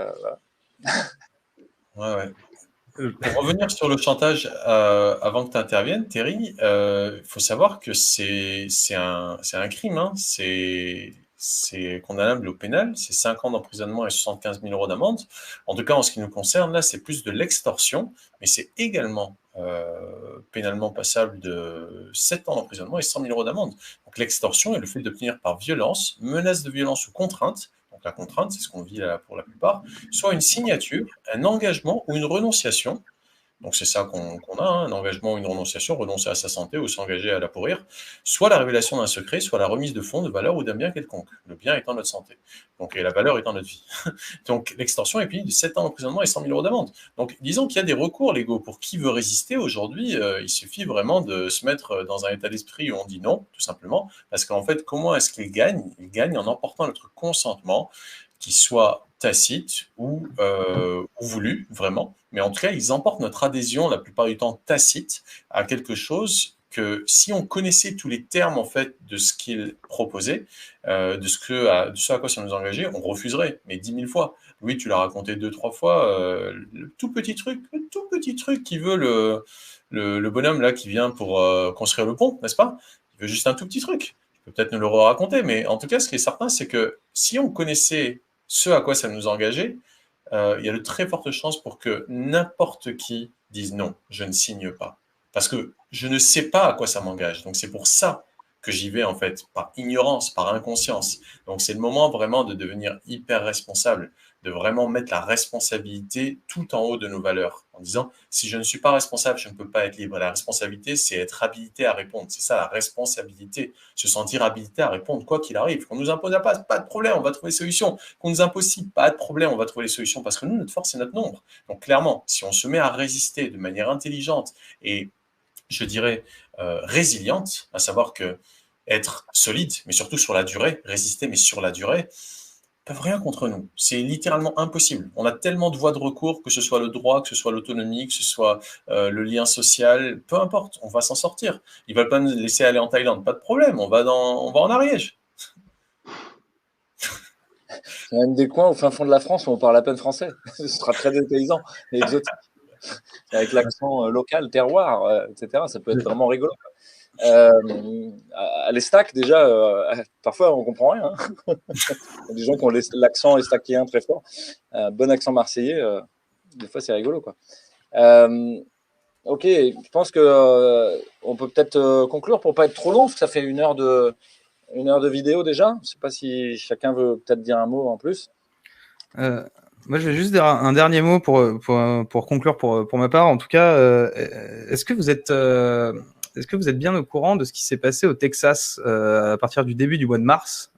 S4: voilà.
S1: Ouais. Pour revenir sur le chantage, avant que tu interviennes, Terry, il faut savoir que c'est un crime, hein. C'est condamnable au pénal, c'est 5 ans d'emprisonnement et 75 000 euros d'amende. En tout cas, en ce qui nous concerne, là, c'est plus de l'extorsion, mais c'est également pénalement passable de 7 ans d'emprisonnement et 100 000 euros d'amende. Donc l'extorsion est le fait d'obtenir par violence, menace de violence ou contrainte. Donc la contrainte, c'est ce qu'on vit là pour la plupart, soit une signature, un engagement ou une renonciation. Donc c'est ça qu'on a, hein, un engagement ou une renonciation, renoncer à sa santé ou s'engager à la pourrir, soit la révélation d'un secret, soit la remise de fonds, de valeur ou d'un bien quelconque, le bien étant notre santé, donc, et la valeur étant notre vie. Donc l'extorsion est punie de 7 ans d'emprisonnement et 100 000 euros d'amende. Donc disons qu'il y a des recours légaux pour qui veut résister aujourd'hui, il suffit vraiment de se mettre dans un état d'esprit où on dit non, tout simplement, parce qu'en fait, comment est-ce qu'il gagne? Il gagne en emportant notre consentement, qui soit tacite ou voulu, vraiment. Mais en tout cas, ils emportent notre adhésion, la plupart du temps tacite, à quelque chose que si on connaissait tous les termes en fait de ce qu'ils proposaient, de ce à quoi ça nous engageait, on refuserait, mais 10 000 fois. Oui, tu l'as raconté 2-3 fois, le tout petit truc qui veut le bonhomme là qui vient pour construire le pont, n'est-ce pas? Il veut juste un tout petit truc. Il peut peut-être nous le raconter, mais en tout cas, ce qui est certain, c'est que si on connaissait ce à quoi ça nous engageait, il y a de très fortes chances pour que n'importe qui dise non, je ne signe pas. Parce que je ne sais pas à quoi ça m'engage. Donc c'est pour ça que j'y vais en fait, par ignorance, par inconscience. Donc c'est le moment vraiment de devenir hyper responsable, de vraiment mettre la responsabilité tout en haut de nos valeurs, en disant si je ne suis pas responsable, je ne peux pas être libre. La responsabilité, c'est être habilité à répondre. C'est ça la responsabilité, se sentir habilité à répondre quoi qu'il arrive. Qu'on nous impose pas de problème, on va trouver des solutions. Qu'on nous impose pas de problème, on va trouver des solutions parce que nous, notre force, c'est notre nombre. Donc clairement, si on se met à résister de manière intelligente et je dirais, résiliente, à savoir que être solide, mais surtout sur la durée, résister, mais sur la durée, ne peuvent rien contre nous. C'est littéralement impossible. On a tellement de voies de recours, que ce soit le droit, que ce soit l'autonomie, que ce soit le lien social, peu importe, on va s'en sortir. Ils ne veulent pas nous laisser aller en Thaïlande, pas de problème, on va en Ariège.
S4: Il y a même des coins au fin fond de la France où on parle à peine français. Ce sera très dépaysant et exotique. Avec l'accent local, terroir, etc. Ça peut être vraiment rigolo. À l'Estac, déjà, parfois on comprend rien. Il y a des gens qui ont l'accent estakien très fort. Bon accent marseillais, des fois c'est rigolo, quoi. Ok, je pense que on peut peut-être conclure pour pas être trop long, parce que ça fait une heure de vidéo déjà. Je sais pas si chacun veut peut-être dire un mot en plus.
S2: Moi, je vais juste dire un dernier mot pour conclure pour ma part. En tout cas, est-ce que vous êtes bien au courant de ce qui s'est passé au Texas à partir du début du mois de mars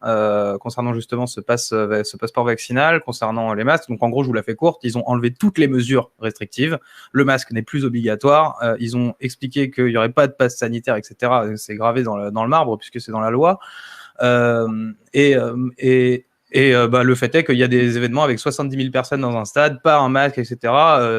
S2: concernant justement ce passeport vaccinal, concernant les masques? Donc en gros, je vous la fais courte, ils ont enlevé toutes les mesures restrictives. Le masque n'est plus obligatoire. Ils ont expliqué qu'il n'y aurait pas de passe sanitaire, etc. C'est gravé dans le marbre puisque c'est dans la loi. Le fait est qu'il y a des événements avec 70 000 personnes dans un stade, pas un masque, etc.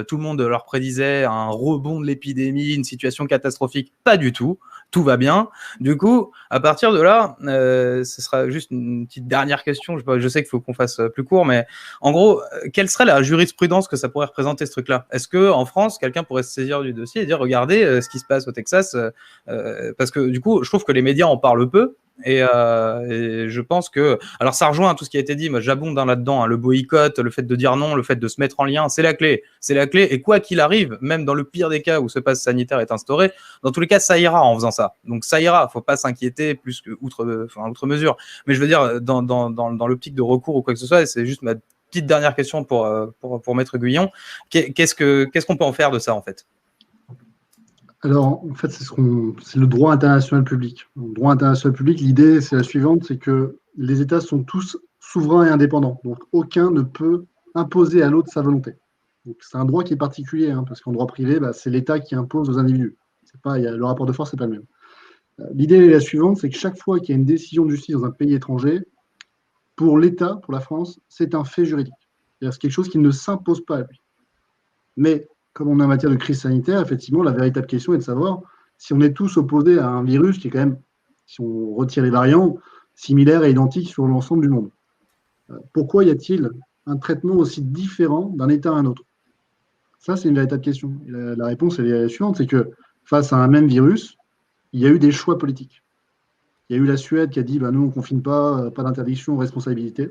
S2: Tout le monde leur prédisait un rebond de l'épidémie, une situation catastrophique. Pas du tout. Tout va bien. Du coup, à partir de là, ce sera juste une petite dernière question. Je sais qu'il faut qu'on fasse plus court, mais en gros, quelle serait la jurisprudence que ça pourrait représenter, ce truc-là? Est-ce que en France, quelqu'un pourrait se saisir du dossier et dire, regardez ce qui se passe au Texas, parce que du coup, je trouve que les médias en parlent peu. Et je pense que, alors ça rejoint tout ce qui a été dit, moi j'abonde là-dedans, hein, le boycott, le fait de dire non, le fait de se mettre en lien, c'est la clé, et quoi qu'il arrive, même dans le pire des cas où ce pass sanitaire est instauré, dans tous les cas ça ira en faisant ça, donc ça ira, faut pas s'inquiéter plus que outre mesure, mais je veux dire dans l'optique de recours ou quoi que ce soit, et c'est juste ma petite dernière question pour Maître Guyon, qu'est-ce qu'on peut en faire de ça en fait?
S3: Alors, en fait, c'est le droit international public. Le droit international public, l'idée, c'est la suivante, c'est que les États sont tous souverains et indépendants. Donc, aucun ne peut imposer à l'autre sa volonté. Donc, c'est un droit qui est particulier, hein, parce qu'en droit privé, c'est l'État qui impose aux individus. Le rapport de force n'est pas le même. L'idée est la suivante, c'est que chaque fois qu'il y a une décision de justice dans un pays étranger, pour l'État, pour la France, c'est un fait juridique. C'est quelque chose qui ne s'impose pas à lui. Mais comme on est en matière de crise sanitaire, effectivement, la véritable question est de savoir si on est tous opposés à un virus qui est quand même, si on retire les variants, similaire et identique sur l'ensemble du monde. Pourquoi y a-t-il un traitement aussi différent d'un État à un autre? Ça, c'est une véritable question. Et la réponse est la suivante, c'est que face à un même virus, il y a eu des choix politiques. Il y a eu la Suède qui a dit, bah, nous, on ne confine pas, pas d'interdiction, responsabilité.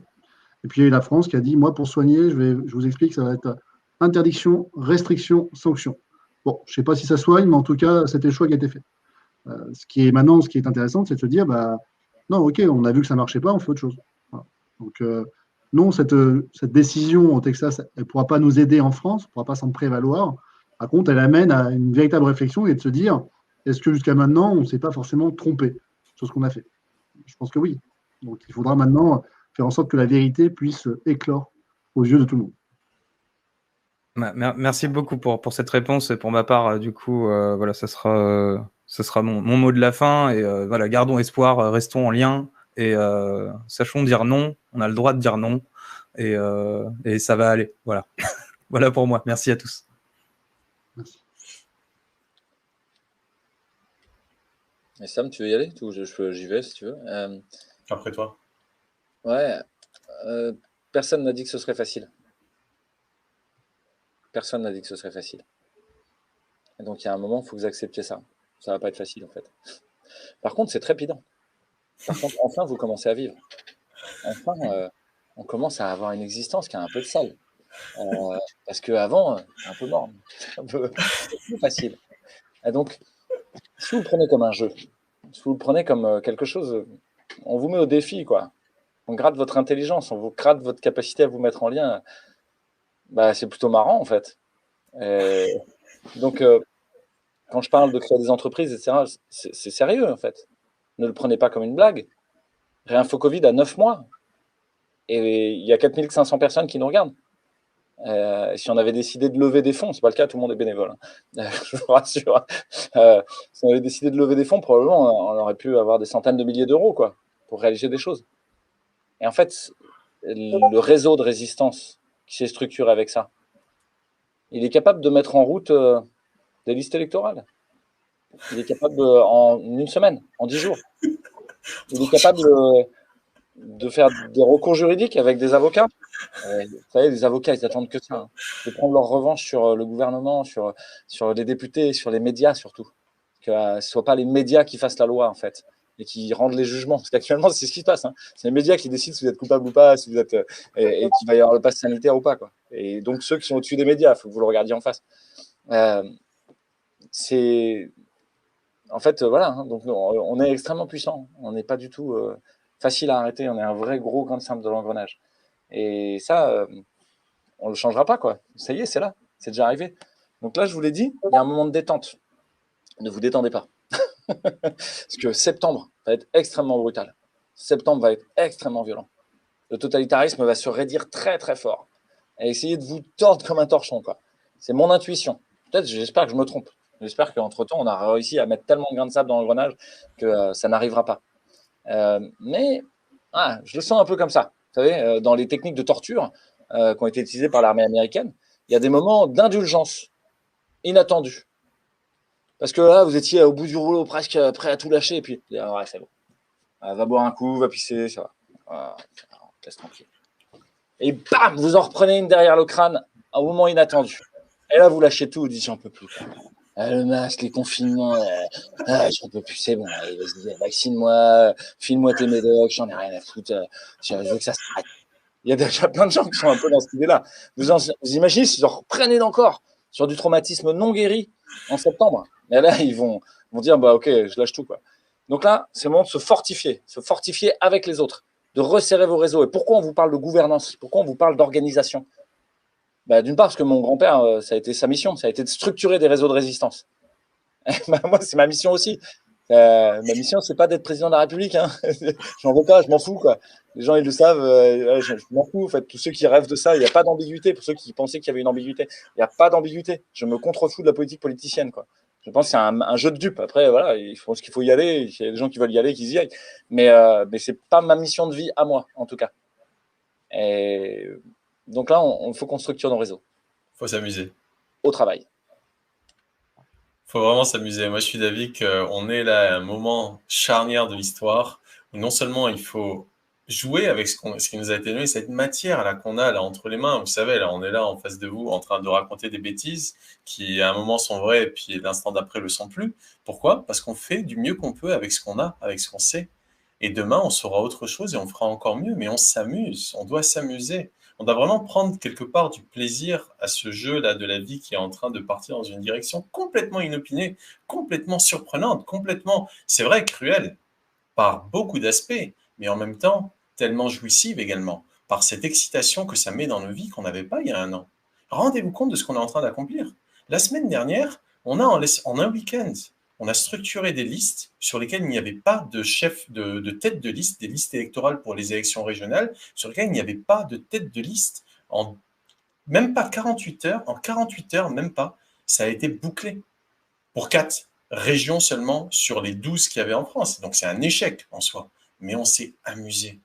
S3: Et puis il y a eu la France qui a dit, moi, pour soigner, je vous explique, ça va être interdiction, restriction, sanction. Bon, je ne sais pas si ça soigne, mais en tout cas, c'était le choix qui a été fait. Ce qui est intéressant, c'est de se dire, bah, non, ok, on a vu que ça ne marchait pas, on fait autre chose. Voilà. Donc, non, cette décision au Texas, elle ne pourra pas nous aider en France, elle ne pourra pas s'en prévaloir. Par contre, elle amène à une véritable réflexion et de se dire, est-ce que jusqu'à maintenant, on ne s'est pas forcément trompé sur ce qu'on a fait? Je pense que oui. Donc, il faudra maintenant faire en sorte que la vérité puisse éclore aux yeux de tout le monde.
S2: Merci beaucoup pour cette réponse. Et pour ma part, du coup, voilà, ça sera mon mot de la fin. Et voilà, gardons espoir, restons en lien et sachons dire non. On a le droit de dire non et ça va aller. Voilà, voilà pour moi. Merci à tous.
S3: Merci.
S4: Et Sam, tu veux y aller? J'y vais si tu veux.
S1: Après toi.
S4: Ouais. Personne n'a dit que ce serait facile. Personne n'a dit que ce serait facile. Et donc, il y a un moment, il faut que vous acceptiez ça. Ça ne va pas être facile, en fait. Par contre, c'est trépidant. Par contre, enfin, vous commencez à vivre. Enfin, on commence à avoir une existence qui a un peu de sale. Parce qu'avant, un peu mort. C'est un peu plus facile. Et donc, si vous le prenez comme un jeu, si vous le prenez comme quelque chose, on vous met au défi, quoi. On gratte votre intelligence, on vous gratte votre capacité à vous mettre en lien. Bah, c'est plutôt marrant, en fait. Et donc, quand je parle de créer des entreprises, etc., c'est sérieux, en fait. Ne le prenez pas comme une blague. Réinfo Covid a 9 mois. Et il y a 4500 personnes qui nous regardent. Si on avait décidé de lever des fonds, c'est pas le cas, tout le monde est bénévole, hein. Je vous rassure. Si on avait décidé de lever des fonds, probablement on aurait pu avoir des centaines de milliers d'euros, quoi, pour réaliser des choses. Et en fait, le réseau de résistance qui s'est structuré avec ça, il est capable de mettre en route des listes électorales. Il est capable en une semaine, en 10 jours. Il est capable de faire des recours juridiques avec des avocats. Vous savez, les avocats, ils attendent que ça, hein, de prendre leur revanche sur le gouvernement, sur les députés, sur les médias surtout. Que ce ne soit pas les médias qui fassent la loi, en fait, et qui rendent les jugements. Parce qu'actuellement, c'est ce qui se passe, hein. C'est les médias qui décident si vous êtes coupable ou pas, si vous êtes, et qu'il va y avoir le pass sanitaire ou pas, quoi. Et donc, ceux qui sont au-dessus des médias, il faut que vous le regardiez en face. En fait, voilà, hein, donc on est extrêmement puissant. On n'est pas du tout facile à arrêter. On est un vrai gros grain de sable de l'engrenage. Et ça, on ne le changera pas, quoi. Ça y est, c'est là. C'est déjà arrivé. Donc là, je vous l'ai dit, il y a un moment de détente. Ne vous détendez pas. Parce que septembre va être extrêmement brutal. Septembre va être extrêmement violent. Le totalitarisme va se raidir très, très fort. Et essayer de vous tordre comme un torchon, quoi. C'est mon intuition. Peut-être, j'espère que je me trompe. J'espère qu'entre-temps, on a réussi à mettre tellement de grains de sable dans l'engrenage que ça n'arrivera pas. Mais je le sens un peu comme ça. Vous savez, dans les techniques de torture qui ont été utilisées par l'armée américaine, il y a des moments d'indulgence inattendus. Parce que là, vous étiez au bout du rouleau, presque prêt à tout lâcher, et puis, ouais, c'est bon. Va boire un coup, va pisser, ça va. On te laisse tranquille. Et bam, vous en reprenez une derrière le crâne, à un moment inattendu. Et là, vous lâchez tout, vous dites, j'en peux plus. Le masque, les confinements, j'en peux plus, c'est bon, allez, vas-y, vaccine-moi, file-moi tes médocs, j'en ai rien à foutre, je veux que ça s'arrête. Il y a déjà plein de gens qui sont un peu dans cette idée-là. Vous imaginez s'ils en reprenaient encore sur du traumatisme non guéri en septembre. Et là, ils vont dire, bah ok, je lâche tout, quoi. Donc là, c'est le moment de se fortifier avec les autres, de resserrer vos réseaux. Et pourquoi on vous parle de gouvernance? Pourquoi on vous parle d'organisation? D'une part, parce que mon grand-père, ça a été sa mission, ça a été de structurer des réseaux de résistance. Moi, c'est ma mission aussi. Ma mission, c'est pas d'être président de la République, hein. J'en veux pas, je m'en fous, quoi. Les gens, ils le savent, je m'en fous. En fait, tous ceux qui rêvent de ça, il n'y a pas d'ambiguïté. Pour ceux qui pensaient qu'il y avait une ambiguïté, il n'y a pas d'ambiguïté. Je me contrefous de la politique politicienne, quoi. Je pense que c'est un jeu de dupes. Après, voilà, il faut ce qu'il faut y aller. Il y a des gens qui veulent y aller, qu'ils y aillent. Mais c'est pas ma mission de vie à moi, en tout cas. Et donc là, il faut qu'on structure nos réseaux.
S1: Faut s'amuser.
S4: Au travail.
S1: Faut vraiment s'amuser. Moi, je suis d'avis qu'on est là à un moment charnière de l'histoire où non seulement il faut jouer avec ce qui nous a été donné, cette matière là qu'on a là entre les mains. Vous savez, là, on est là en face de vous en train de raconter des bêtises qui à un moment sont vraies et puis l'instant d'après le sont plus. Pourquoi? Parce qu'on fait du mieux qu'on peut avec ce qu'on a, avec ce qu'on sait. Et demain, on saura autre chose et on fera encore mieux, mais on s'amuse, on doit s'amuser. On doit vraiment prendre quelque part du plaisir à ce jeu-là de la vie qui est en train de partir dans une direction complètement inopinée, complètement surprenante, complètement, c'est vrai, cruelle, par beaucoup d'aspects, mais en même temps tellement jouissive également, par cette excitation que ça met dans nos vies qu'on n'avait pas il y a un an. Rendez-vous compte de ce qu'on est en train d'accomplir. La semaine dernière, on a en un week-end, on a structuré des listes sur lesquelles il n'y avait pas de chef de tête de liste, des listes électorales pour les élections régionales, sur lesquelles il n'y avait pas de tête de liste en même pas 48 heures, en 48 heures, même pas, ça a été bouclé pour 4 régions seulement sur les 12 qu'il y avait en France. Donc c'est un échec en soi, mais on s'est amusé.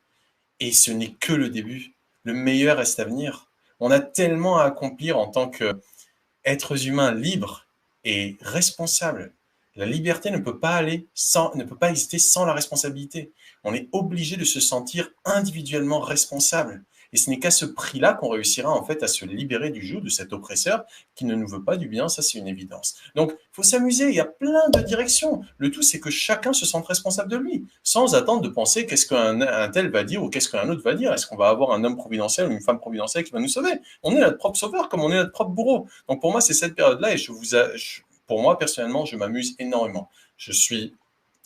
S1: Et ce n'est que le début. Le meilleur reste à venir. On a tellement à accomplir en tant qu'êtres humains libres et responsables. La liberté ne peut pas exister sans la responsabilité. On est obligé de se sentir individuellement responsable. Et ce n'est qu'à ce prix-là qu'on réussira en fait à se libérer du joug de cet oppresseur qui ne nous veut pas du bien, ça c'est une évidence. Donc il faut s'amuser, il y a plein de directions. Le tout c'est que chacun se sente responsable de lui, sans attendre de penser qu'est-ce qu'un tel va dire ou qu'est-ce qu'un autre va dire. Est-ce qu'on va avoir un homme providentiel ou une femme providentielle qui va nous sauver? On est notre propre sauveur comme on est notre propre bourreau. Donc pour moi c'est cette période-là et pour moi personnellement je m'amuse énormément. Je suis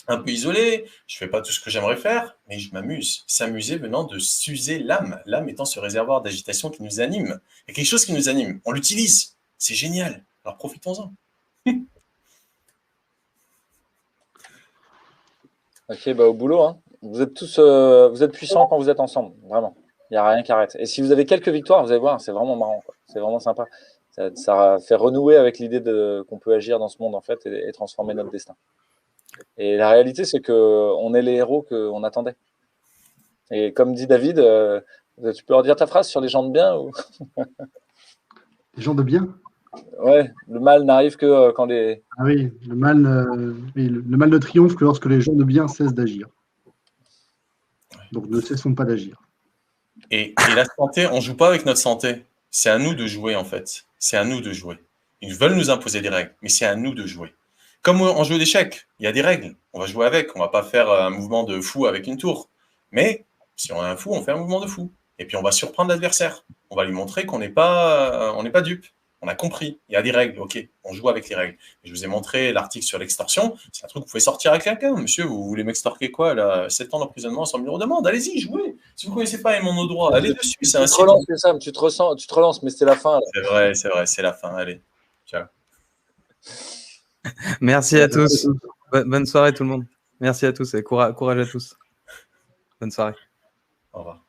S1: un peu isolé, je fais pas tout ce que j'aimerais faire, mais je m'amuse. S'amuser venant de s'user l'âme, l'âme étant ce réservoir d'agitation qui nous anime. Il y a quelque chose qui nous anime, on l'utilise, c'est génial, alors profitons-en.
S4: Ok, au boulot, hein. Vous êtes tous vous êtes puissants quand vous êtes ensemble, vraiment. Il n'y a rien qui arrête. Et si vous avez quelques victoires, vous allez voir, c'est vraiment marrant, quoi. C'est vraiment sympa. Ça fait renouer avec l'idée qu'on peut agir dans ce monde en fait et transformer notre destin. Et la réalité, c'est qu'on est les héros qu'on attendait. Et comme dit David, tu peux redire ta phrase sur les gens de bien ou...
S3: Les gens de bien?
S4: Ouais, le mal n'arrive que quand les...
S3: Ah oui, le mal ne triomphe que lorsque les gens de bien cessent d'agir. Donc ne cessons pas d'agir.
S1: Et la santé, on ne joue pas avec notre santé. C'est à nous de jouer en fait. C'est à nous de jouer. Ils veulent nous imposer des règles, mais c'est à nous de jouer. Comme en jeu d'échecs, il y a des règles. On va jouer avec. On va pas faire un mouvement de fou avec une tour. Mais si on est un fou, on fait un mouvement de fou. Et puis on va surprendre l'adversaire. On va lui montrer qu'on n'est pas dupe. On a compris. Il y a des règles. Ok, on joue avec les règles. Et je vous ai montré l'article sur l'extorsion. C'est un truc que vous pouvez sortir avec quelqu'un. Monsieur, vous voulez m'extorquer quoi là? 7 ans d'emprisonnement, 100 000 euros d'amende. Allez-y, jouez. Si vous ne connaissez pas mon droit, allez dessus.
S4: Tu te relances, Sam, tu te relances, mais c'est la fin.
S1: C'est vrai, c'est la fin. Allez, ciao.
S2: Merci à tous. Bonne soirée tout le monde. Merci à tous et courage à tous. Bonne soirée.
S1: Au revoir.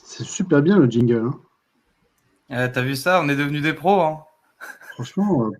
S3: C'est super bien le jingle. Hein.
S2: T'as vu ça? On est devenus des pros. Hein.
S3: Franchement,